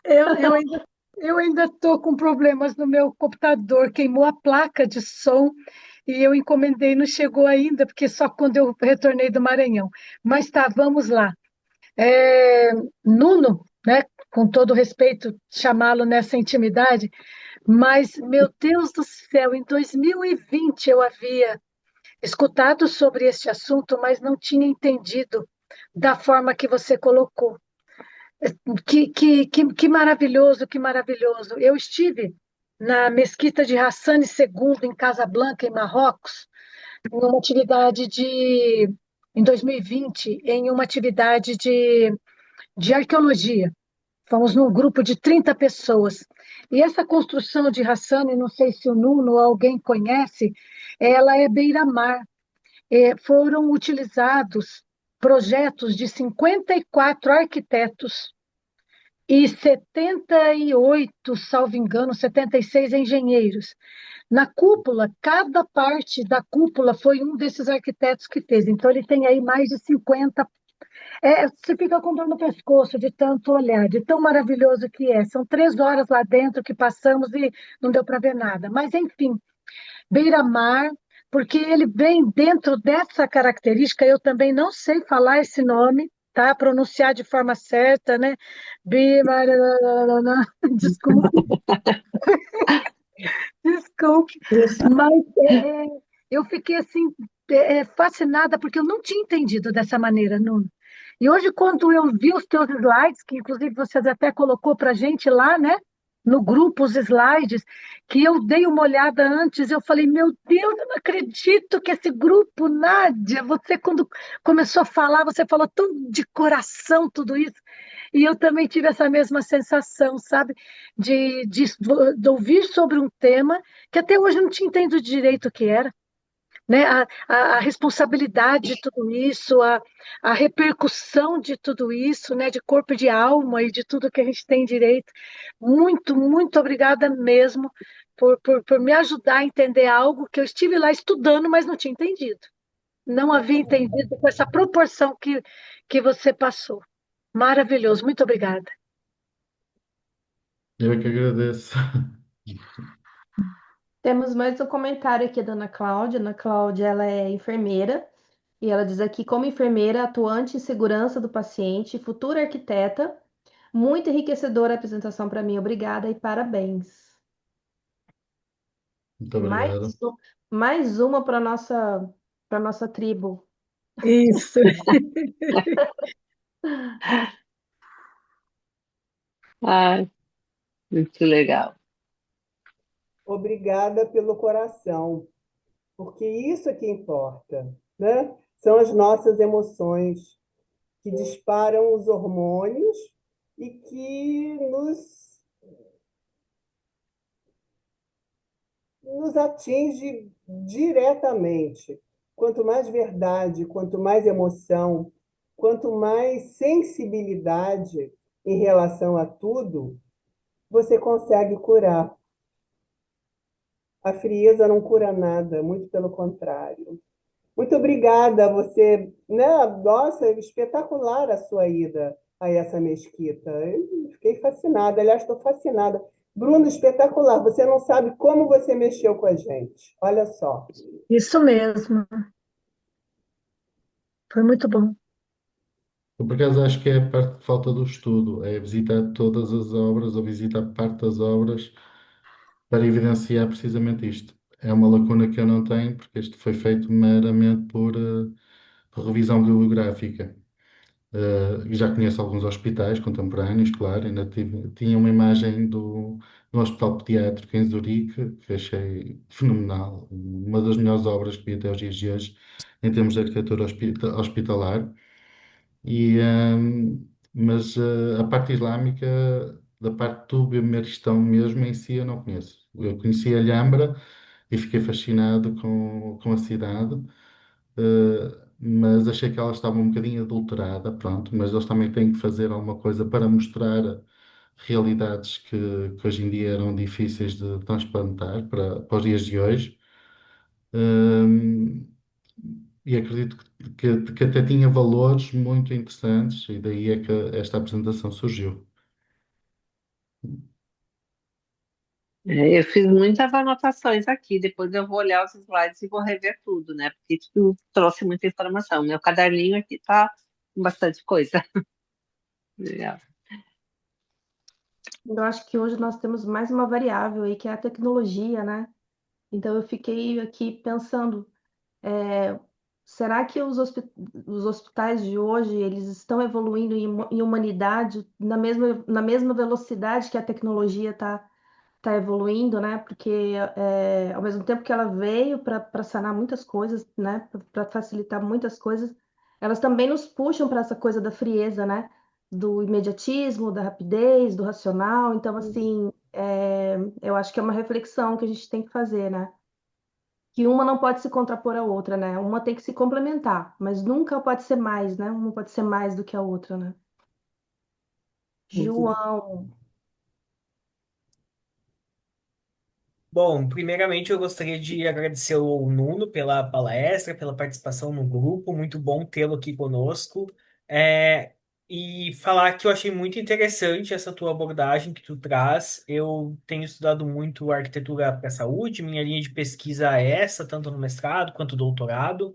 Eu, eu ainda, eu ainda estou com problemas no meu computador, queimou a placa de som e eu encomendei, não chegou ainda, porque só quando eu retornei do Maranhão. Mas tá, vamos lá. É, Nuno, né, com todo respeito, chamá-lo nessa intimidade, mas, meu Deus do céu, em 2020 eu havia escutado sobre este assunto, mas não tinha entendido da forma que você colocou. Que maravilhoso, que maravilhoso. Eu estive na Mesquita de Hassan II, em Casablanca, em Marrocos, numa atividade em 2020, em uma atividade de arqueologia. Fomos num grupo de 30 pessoas. E essa construção de Hassan, não sei se o Nuno ou alguém conhece, ela é beira-mar. Foram utilizados projetos de 54 arquitetos e 78, salvo engano, 76 engenheiros. Na cúpula, cada parte da cúpula foi um desses arquitetos que fez. Então, ele tem aí mais de 50. Você fica com dor no pescoço de tanto olhar, de tão maravilhoso que é. São 3 horas lá dentro que passamos e não deu para ver nada. Mas, enfim, beira-mar, porque ele vem dentro dessa característica, eu também não sei falar esse nome, tá? Pronunciar de forma certa, né? Bima- Desculpe, desculpe, mas eu fiquei assim fascinada porque eu não tinha entendido dessa maneira, Nuno. E hoje, quando eu vi os teus slides, que inclusive você até colocou para a gente lá, né? No grupo, os slides, que eu dei uma olhada antes, eu falei, meu Deus, eu não acredito que esse grupo, Nádia, você quando começou a falar, você falou tão de coração tudo isso, e eu também tive essa mesma sensação, sabe, de ouvir sobre um tema que até hoje eu não tinha entendido direito o que era, né? A responsabilidade de tudo isso, a repercussão de tudo isso, né? De corpo e de alma e de tudo que a gente tem direito. Muito, muito obrigada mesmo por me ajudar a entender algo que eu estive lá estudando, mas não tinha entendido. Não havia entendido com essa proporção que você passou. Maravilhoso, muito obrigada. Eu é que agradeço. Temos mais um comentário aqui da Ana Cláudia. Ana Cláudia, ela é enfermeira e ela diz aqui, como enfermeira atuante em segurança do paciente, futura arquiteta, muito enriquecedora a apresentação para mim. Obrigada e parabéns. Muito Mais, obrigado. mais uma para nossa tribo. Isso. Ai, muito legal. Obrigada pelo coração, porque isso é que importa, né? São as nossas emoções que disparam os hormônios e que nos atinge diretamente. Quanto mais verdade, quanto mais emoção, quanto mais sensibilidade em relação a tudo, você consegue curar. A frieza não cura nada, muito pelo contrário. Muito obrigada, você, né? Nossa, espetacular a sua ida a essa mesquita. Eu fiquei fascinada, aliás, estou fascinada. Bruno, espetacular. Você não sabe como você mexeu com a gente. Olha só. Isso mesmo. Foi muito bom. Eu, por acaso, acho que é a parte que falta do estudo, é visitar todas as obras ou visitar parte das obras para evidenciar precisamente isto. É uma lacuna que eu não tenho, porque isto foi feito meramente por revisão bibliográfica. Já conheço alguns hospitais contemporâneos, claro, tinha uma imagem do Hospital Pediátrico em Zurique, que achei fenomenal, uma das melhores obras que vi até os dias de hoje, em termos de arquitetura hospitalar. Mas a parte islâmica, da parte do Bemeristão mesmo em si, eu não conheço. Eu conheci a Alhambra e fiquei fascinado com a cidade, mas achei que ela estava um bocadinho adulterada, pronto. Mas eles também têm que fazer alguma coisa para mostrar realidades que hoje em dia eram difíceis de transplantar para os dias de hoje. Hum, e acredito que até tinha valores muito interessantes, e daí é que esta apresentação surgiu. Eu fiz muitas anotações aqui, depois eu vou olhar os slides e vou rever tudo, né? Porque isso trouxe muita informação. Meu caderninho aqui tá com bastante coisa. Legal. Eu acho que hoje nós temos mais uma variável aí, que é a tecnologia, né? Então eu fiquei aqui pensando, é, será que os hospitais de hoje eles estão evoluindo em humanidade na mesma velocidade que a tecnologia está evoluindo, né? Porque ao mesmo tempo que ela veio para sanar muitas coisas, né? Para facilitar muitas coisas, elas também nos puxam para essa coisa da frieza, né? Do imediatismo, da rapidez, do racional. Então, assim, eu acho que é uma reflexão que a gente tem que fazer, né? Que uma não pode se contrapor à outra, né? Uma tem que se complementar, mas nunca pode ser mais, né? Uma pode ser mais do que a outra, né? João, Bom, primeiramente eu gostaria de agradecer ao Nuno pela palestra, pela participação no grupo. Muito bom tê-lo aqui conosco. e falar que eu achei muito interessante essa tua abordagem que tu traz. Eu tenho estudado muito arquitetura para a saúde, minha linha de pesquisa é essa, tanto no mestrado quanto no doutorado,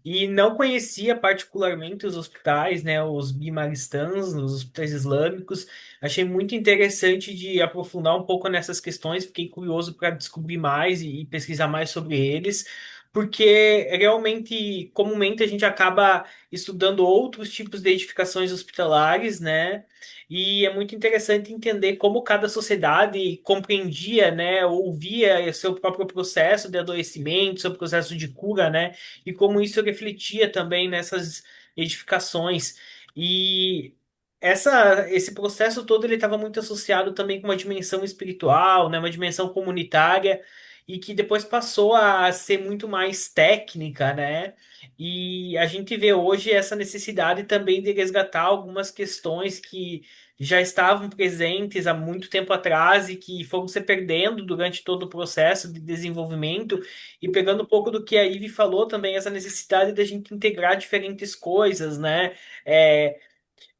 e não conhecia particularmente os hospitais, né, os bimaristãs, os hospitais islâmicos. Achei muito interessante de aprofundar um pouco nessas questões, fiquei curioso para descobrir mais e pesquisar mais sobre eles. Porque realmente, comumente, a gente acaba estudando outros tipos de edificações hospitalares, né? E é muito interessante entender como cada sociedade compreendia, né, ou via seu próprio processo de adoecimento, seu processo de cura, né? E como isso refletia também nessas edificações. E esse processo todo ele estava muito associado também com uma dimensão espiritual, né, uma dimensão comunitária, e que depois passou a ser muito mais técnica, né? E a gente vê hoje essa necessidade também de resgatar algumas questões que já estavam presentes há muito tempo atrás e que foram se perdendo durante todo o processo de desenvolvimento. E pegando um pouco do que a Ivy falou também, essa necessidade da gente integrar diferentes coisas, né? É,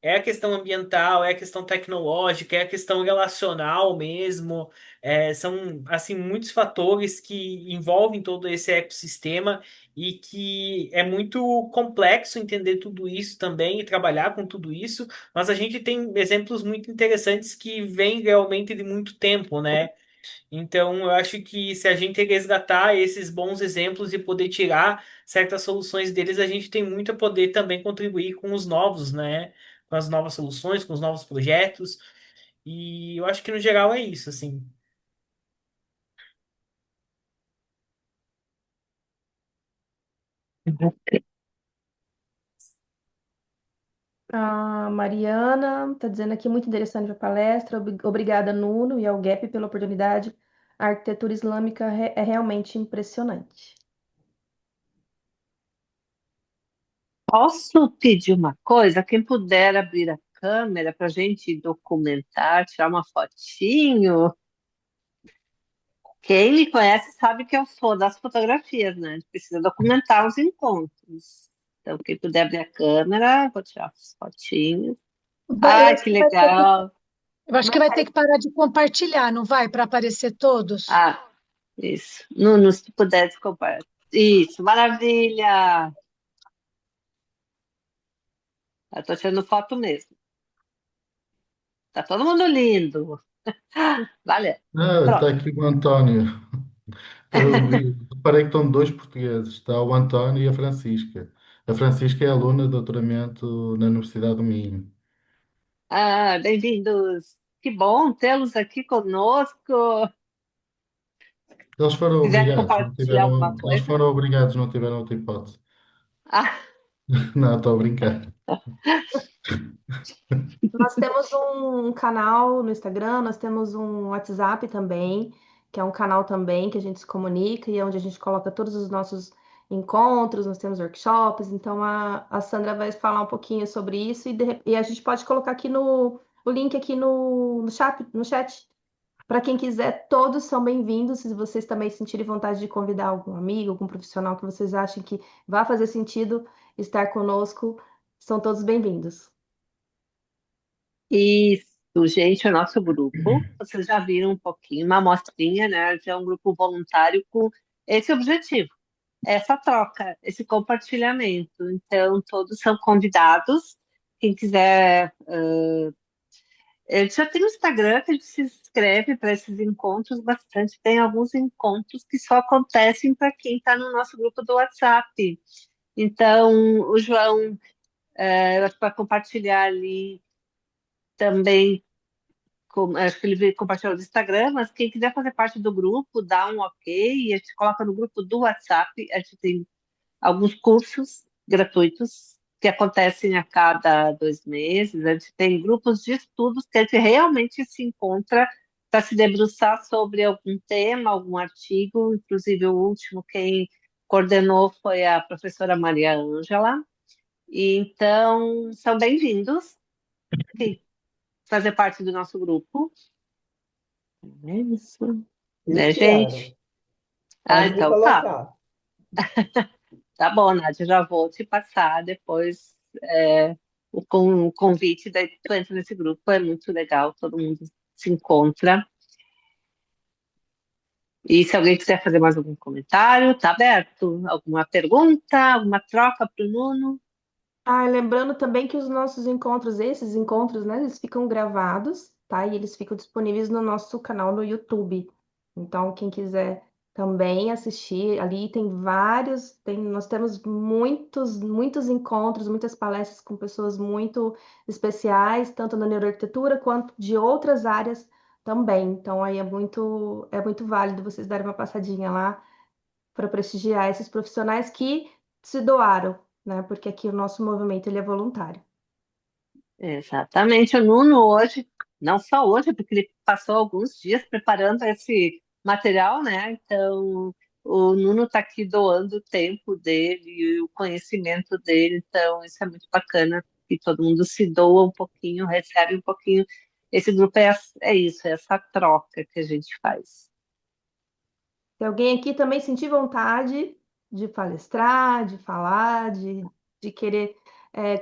é a questão ambiental, é a questão tecnológica, é a questão relacional mesmo. São, assim, muitos fatores que envolvem todo esse ecossistema e que é muito complexo entender tudo isso também e trabalhar com tudo isso, mas a gente tem exemplos muito interessantes que vêm realmente de muito tempo, né? Então, eu acho que se a gente resgatar esses bons exemplos e poder tirar certas soluções deles, a gente tem muito a poder também contribuir com os novos, né? Com as novas soluções, com os novos projetos. E eu acho que no geral é isso, assim. A Mariana está dizendo aqui muito interessante a palestra. Obrigada, Nuno e ao GAP pela oportunidade. A arquitetura islâmica é realmente impressionante. Posso pedir uma coisa? Quem puder abrir a câmera para a gente documentar, tirar uma fotinho. Quem me conhece sabe que eu sou das fotografias, né? A gente precisa documentar os encontros. Então, quem puder abrir a câmera, vou tirar as fotinhos. Eu Ah, acho que que vai ter que, legal! eu acho que vai ter que parar de compartilhar, não vai? Para aparecer todos. Ah, isso. Nuno, se tu puder desculpar. Isso, maravilha! Eu tô tirando foto mesmo. Tá todo mundo lindo. Valeu. Ah, está Pronto. aqui o António. Reparei que estão dois portugueses. Está o António e a Francisca. A Francisca é aluna de doutoramento na Universidade do Minho. Ah, bem-vindos. Que bom tê-los aqui conosco. Eles foram Quiserem obrigados, compartilhar alguma eles coisa? foram obrigados, não tiveram outra hipótese. Ah, Não, estou a brincar. Nós temos um canal no Instagram, nós temos um WhatsApp também, que é um canal também que a gente se comunica e é onde a gente coloca todos os nossos encontros, nós temos workshops, então a Sandra vai falar um pouquinho sobre isso e a gente pode colocar aqui o link aqui no chat. Para quem quiser, todos são bem-vindos. Se vocês também sentirem vontade de convidar algum amigo, algum profissional que vocês achem que vai fazer sentido estar conosco, são todos bem-vindos. isso, gente, é o nosso grupo. Vocês já viram um pouquinho, uma amostrinha, né? Já é um grupo voluntário com esse objetivo, essa troca, esse compartilhamento. Então, todos são convidados. Quem quiser. Já tem o Instagram que a gente se inscreve para esses encontros bastante. Tem alguns encontros que só acontecem para quem está no nosso grupo do WhatsApp. Então, o João, eu acho que vai compartilhar ali também, acho que ele compartilhou no Instagram, mas quem quiser fazer parte do grupo, dá um ok, e a gente coloca no grupo do WhatsApp, a gente tem alguns cursos gratuitos que acontecem a cada 2 meses, a gente tem grupos de estudos que a gente realmente se encontra para se debruçar sobre algum tema, algum artigo, inclusive o último quem coordenou foi a professora Maria Ângela, e então são bem-vindos. Quem fazer parte do nosso grupo. É isso, Eu né, quero. gente? Ah, Pode me então tá. colocar. Tá bom, Nádia, já vou te passar depois o convite, daí tu entra nesse grupo, é muito legal, todo mundo se encontra. E se alguém quiser fazer mais algum comentário, tá aberto. Alguma pergunta, alguma troca para o Nuno? Ah, lembrando também que os nossos encontros, esses encontros, né, eles ficam gravados, tá? E eles ficam disponíveis no nosso canal no YouTube. Então, quem quiser também assistir, ali tem vários, nós temos muitos encontros, muitas palestras com pessoas muito especiais, tanto na neuroarquitetura quanto de outras áreas também. Então, aí é muito válido vocês darem uma passadinha lá para prestigiar esses profissionais que se doaram, né? Porque aqui o nosso movimento ele é voluntário. Exatamente, o Nuno hoje, não só hoje, porque ele passou alguns dias preparando esse material, né? Então, o Nuno está aqui doando o tempo dele e o conhecimento dele, então isso é muito bacana, que todo mundo se doa um pouquinho, recebe um pouquinho. Esse grupo é isso, é essa troca que a gente faz. Se alguém aqui também sentir vontade de palestrar, de falar, de querer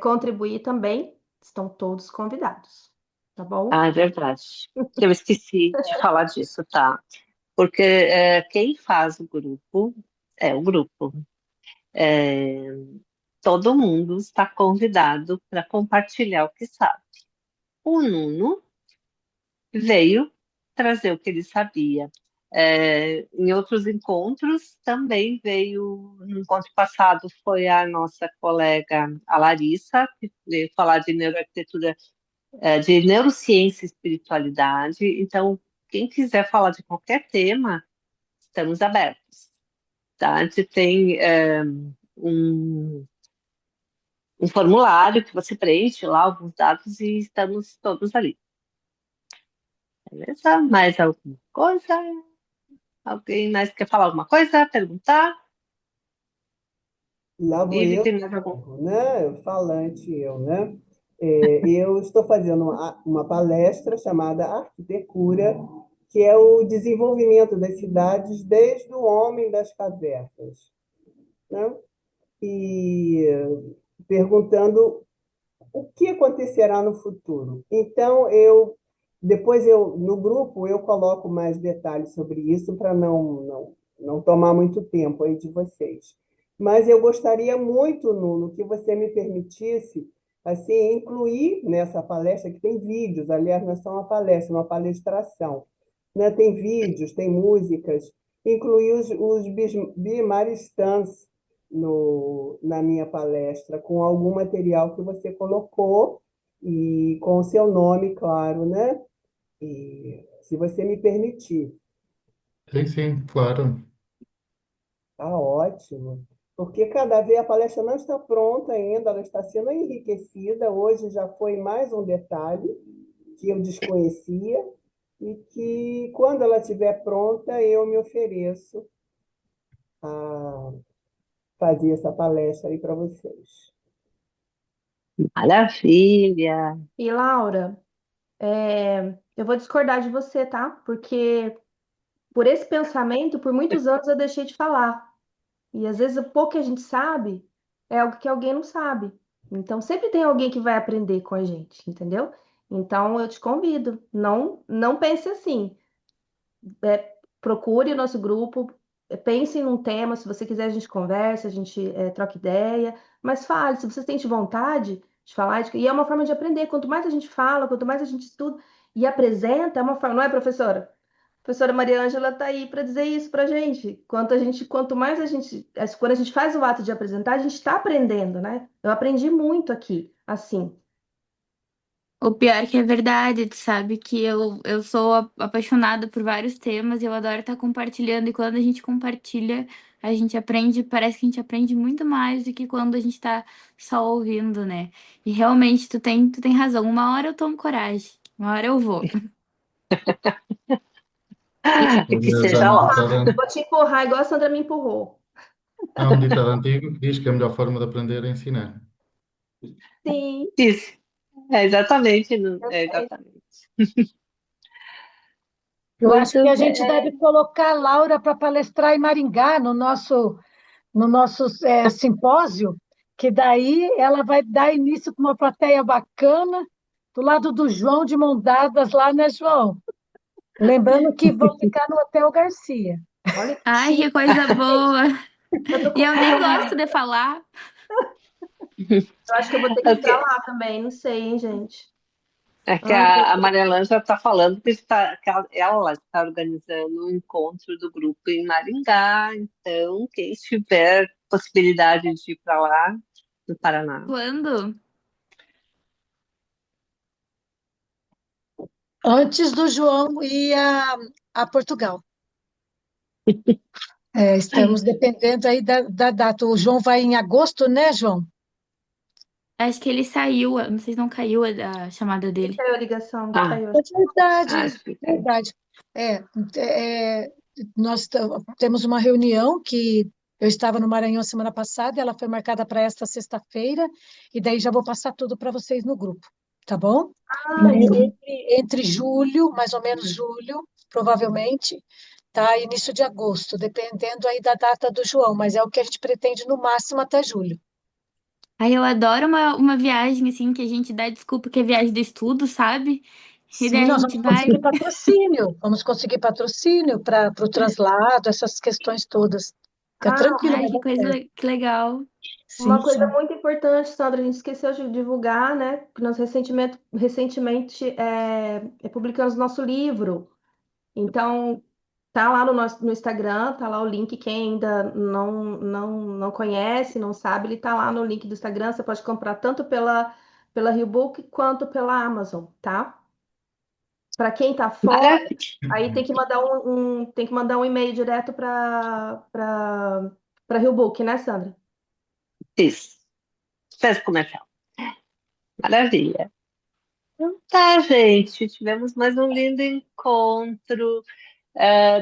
contribuir também, estão todos convidados, tá bom? Ah, é verdade. Eu esqueci de falar disso, tá? Porque quem faz o grupo é o grupo. É, todo mundo está convidado para compartilhar o que sabe. O Nuno veio trazer o que ele sabia. Em outros encontros também veio, no encontro passado foi a nossa colega, a Larissa, que veio falar de neuroarquitetura, de neurociência e espiritualidade. Então, quem quiser falar de qualquer tema, estamos abertos. Tá? A gente tem um um formulário que você preenche lá alguns dados e estamos todos ali. Beleza? Mais alguma coisa? Alguém mais quer falar alguma coisa? Perguntar? Lá vou Ive, eu, tem mais algum? né? Falante eu, né? Eu estou fazendo uma palestra chamada Arquitectura, que é o desenvolvimento das cidades desde o homem das cavernas, né? E perguntando o que acontecerá no futuro. Então, depois no grupo eu coloco mais detalhes sobre isso para não tomar muito tempo aí de vocês. Mas eu gostaria muito, Nuno, que você me permitisse assim incluir nessa palestra que tem vídeos, aliás, não é só uma palestra, é uma palestração, né? Tem vídeos, tem músicas, incluir os bimaristãs na minha palestra, com algum material que você colocou e com o seu nome, claro, né? E se você me permitir, Sim, sim, claro. tá ótimo. Porque cada vez a palestra não está pronta ainda, ela está sendo enriquecida. Hoje já foi mais um detalhe que eu desconhecia e que, quando ela estiver pronta, eu me ofereço a fazer essa palestra aí para vocês. Maravilha! E Laura, eu vou discordar de você, tá? Porque por esse pensamento, por muitos anos eu deixei de falar. E às vezes o pouco que a gente sabe é algo que alguém não sabe. Então sempre tem alguém que vai aprender com a gente, entendeu? Então eu te convido, não pense assim. Procure o nosso grupo, pense num tema, se você quiser a gente conversa, a gente troca ideia, mas fale, se você sente vontade de falar, e é uma forma de aprender. Quanto mais a gente fala, quanto mais a gente estuda e apresenta, é uma forma, não é, professora? A professora Maria Ângela está aí para dizer isso para a gente. Quanto mais a gente, quando a gente faz o ato de apresentar, a gente está aprendendo, né? Eu aprendi muito aqui, assim. O pior é que é verdade, tu sabe que eu sou apaixonada por vários temas e eu adoro estar compartilhando. E quando a gente compartilha, a gente aprende, parece que a gente aprende muito mais do que quando a gente tá só ouvindo, né? E realmente tu tem razão. Uma hora eu tomo coragem, uma hora eu vou. E E que Já há seja um logo. ditado, Vou te empurrar igual a Sandra me empurrou. há um ditado antigo que diz que a melhor forma de aprender é ensinar. Sim, Isso. É exatamente, eu é sei. exatamente. Eu acho que Muito a bem. gente deve colocar a Laura para palestrar em Maringá, no nosso simpósio, que daí ela vai dar início com uma plateia bacana, do lado do João, de mão dadas lá, né, João? Lembrando que vão ficar no Hotel Garcia. Olha que Ai, que chique. coisa boa! Eu tô E eu nem gosto com... de falar. Eu acho que eu vou ter que ir Ok. pra lá também, não sei, hein, gente. É que Ai, a Marielã já está falando que ela está organizando um encontro do grupo em Maringá. Então, quem tiver possibilidade de ir para lá, no Paraná. Quando? Antes do João ir a Portugal. Estamos dependendo aí da data. O João vai em agosto, né, João? Acho que ele saiu, não sei se não caiu a chamada dele. caiu a ligação, Ah, caiu. É verdade, acho que é verdade. É, é, nós temos uma reunião que eu estava no Maranhão semana passada, ela foi marcada para esta sexta-feira, e daí já vou passar tudo para vocês no grupo, tá bom? Ai, Mas entre julho, mais ou menos julho, provavelmente, tá? Início de agosto, dependendo aí da data do João, mas é o que a gente pretende no máximo até julho. Aí eu adoro uma viagem assim que a gente dá desculpa que é viagem de estudo, sabe? E daí Sim, a nós gente vamos conseguir vai. patrocínio. Vamos conseguir patrocínio para o translado, essas questões todas. Fica ah, tranquilo, Ai, vai que dar coisa, certo. que legal. uma Sim, coisa sim. muito importante, Sandra, a gente esqueceu de divulgar, né? Que nós recentemente publicamos nosso livro. Então, tá lá no Instagram, tá lá o link. Quem ainda não conhece, não sabe, ele tá lá no link do Instagram. Você pode comprar tanto pela RealBook quanto pela Amazon, tá? Para quem tá fora, maravilha. aí tem que mandar um e-mail direto para RealBook, né, Sandra? Isso. Fez comercial. Maravilha. Então tá, gente. Tivemos mais um lindo encontro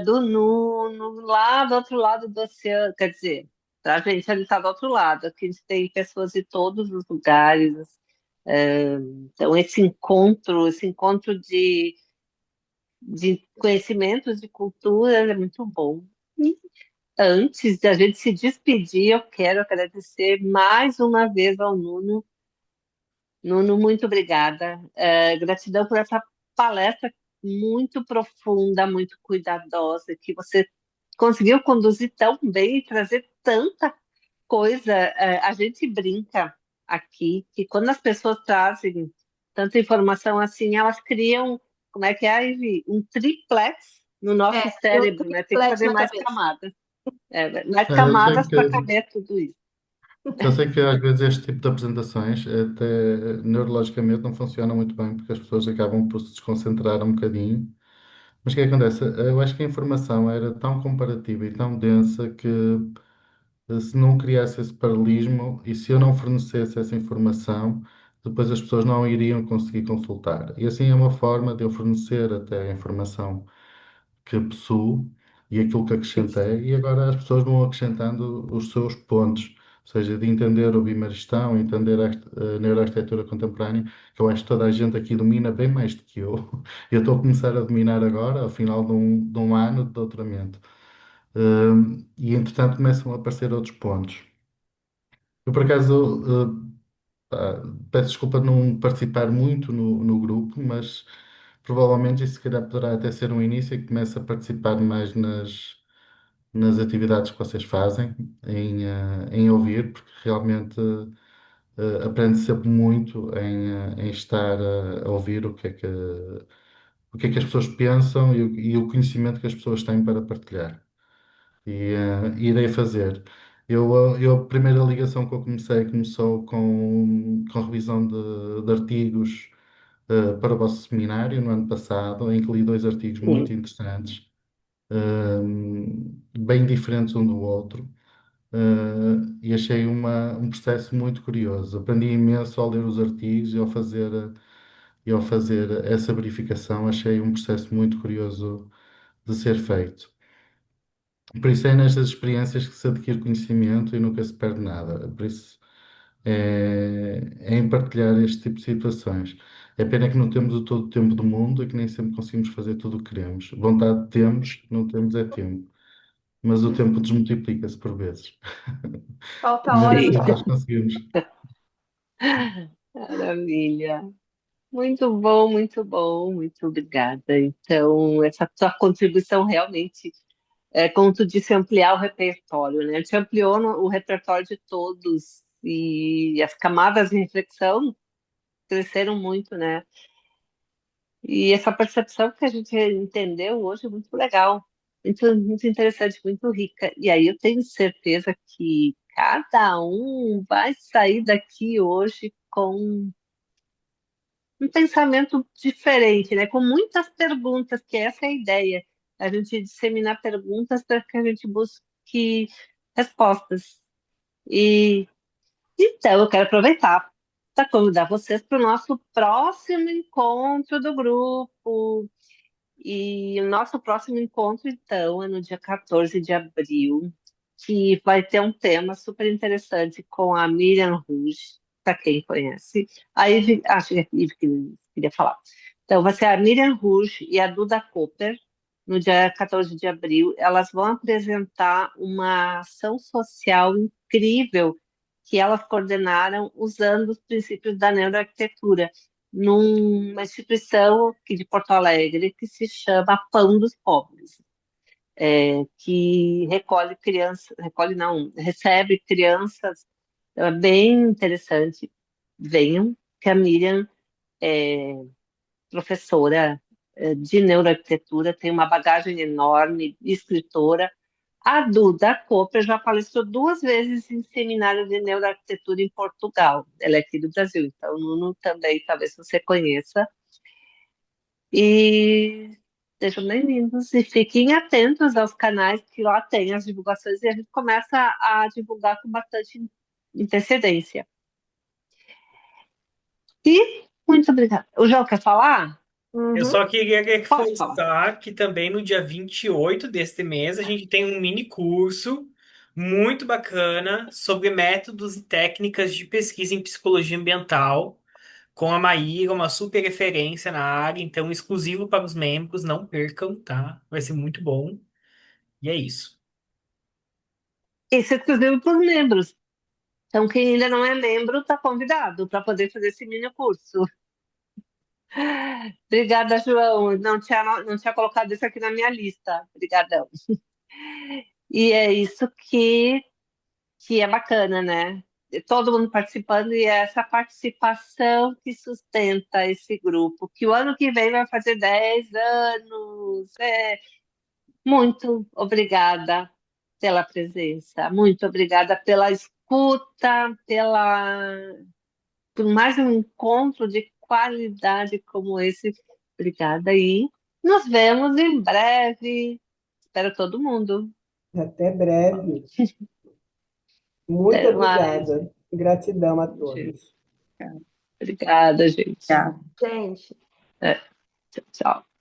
do Nuno, lá do outro lado do oceano. Quer dizer, a gente ali está do outro lado. Aqui a gente tem pessoas de todos os lugares. Então, esse encontro de conhecimentos, de cultura, é muito bom. E antes de a gente se despedir, eu quero agradecer mais uma vez ao Nuno. Nuno, muito obrigada. Gratidão por essa palestra muito profunda, muito cuidadosa, que você conseguiu conduzir tão bem e trazer tanta coisa. A gente brinca aqui que quando as pessoas trazem tanta informação assim, elas criam, como é que é, Ivy? Um triplex no É, nosso tem um cérebro, né? Tem que triplex fazer na mais cabeça. camadas. Mais Eu sei camadas que, para caber tudo isso. eu sei que às vezes este tipo de apresentações até neurologicamente não funcionam muito bem porque as pessoas acabam por se desconcentrar um bocadinho. Mas o que acontece? Eu acho que a informação era tão comparativa e tão densa que se não criasse esse paralelismo e se eu não fornecesse essa informação, depois as pessoas não iriam conseguir consultar. E assim é uma forma de eu fornecer até a informação que possuo e aquilo que acrescentei, e agora as pessoas vão acrescentando os seus pontos, ou seja, de entender o Bimaristão, entender a neuroarquitetura contemporânea, que eu acho que toda a gente aqui domina bem mais do que eu. Eu estou a começar a dominar agora, ao final de um ano de doutoramento. E entretanto começam a aparecer outros pontos. Eu, por acaso, peço desculpa de não participar muito no grupo, mas provavelmente isso se calhar poderá até ser um início e que comece a participar mais nas atividades que vocês fazem, em ouvir, porque realmente aprende sempre muito em estar a ouvir o que é que as pessoas pensam e o conhecimento que as pessoas têm para partilhar. E irei fazer. A primeira ligação que eu comecei começou com revisão de artigos para o vosso seminário no ano passado, em que li dois artigos muito Sim. interessantes, bem diferentes um do outro, e achei um processo muito curioso. Aprendi imenso ao ler os artigos e ao fazer essa verificação, achei um processo muito curioso de ser feito. Por isso é nestas experiências que se adquire conhecimento e nunca se perde nada. Por isso é em partilhar este tipo de situações. É pena que não temos todo o tempo do mundo e que nem sempre conseguimos fazer tudo o que queremos. Vontade temos, não temos é tempo. mas o tempo desmultiplica-se por vezes. Falta Nem hora Sim, para sempre nós conseguimos. maravilha. Muito bom, muito obrigada. Então, essa tua contribuição realmente, como tu disse, ampliar o repertório, né? A gente ampliou o repertório de todos e as camadas de reflexão cresceram muito, né? E essa percepção que a gente entendeu hoje é muito legal, muito interessante, muito rica. E aí eu tenho certeza que cada um vai sair daqui hoje com um pensamento diferente, né? Com muitas perguntas, que essa é a ideia. A gente disseminar perguntas para que a gente busque respostas. E então eu quero aproveitar para convidar vocês para o nosso próximo encontro do grupo. E o nosso próximo encontro, então, é no dia 14 de abril, que vai ter um tema super interessante com a Miriam Rouge, para quem conhece. A Ivy, acho que é a Ivy que queria falar. Então, vai ser a Miriam Rouge e a Duda Cooper, no dia 14 de abril. Elas vão apresentar uma ação social incrível que elas coordenaram usando os princípios da neuroarquitetura numa instituição aqui de Porto Alegre que se chama Pão dos Pobres, que recolhe crianças, recolhe não, recebe crianças, é bem interessante. Venham, que a Miriam é professora de neuroarquitetura, tem uma bagagem enorme, escritora. A Duda Cooper já palestrou 2 vezes em seminário de neuroarquitetura em Portugal. Ela é aqui do Brasil, então Nuno também, talvez você conheça. E sejam bem-vindos e fiquem atentos aos canais que lá tem as divulgações e a gente começa a divulgar com bastante antecedência. E muito obrigada. O João quer falar? Eu Uhum. só queria Pode falar. reforçar que também no dia 28 deste mês a gente tem um mini curso muito bacana sobre métodos e técnicas de pesquisa em psicologia ambiental com a Maíra, uma super referência na área, então exclusivo para os membros, não percam, tá? Vai ser muito bom. E é isso. Esse é exclusivo para os membros. Então, quem ainda não é membro está convidado para poder fazer esse mini curso. Obrigada, João. Não tinha colocado isso aqui na minha lista. Obrigadão. E é isso que é bacana, né? Todo mundo participando e é essa participação que sustenta esse grupo, que o ano que vem vai fazer 10 anos. Muito obrigada pela presença, muito obrigada pela escuta, por mais um encontro de qualidade como esse. Obrigada e nos vemos em breve. Espero todo mundo. Até breve. Muito Até mais, obrigada. Gratidão a gente. todos. Obrigada, gente. Gente. É, tchau, tchau.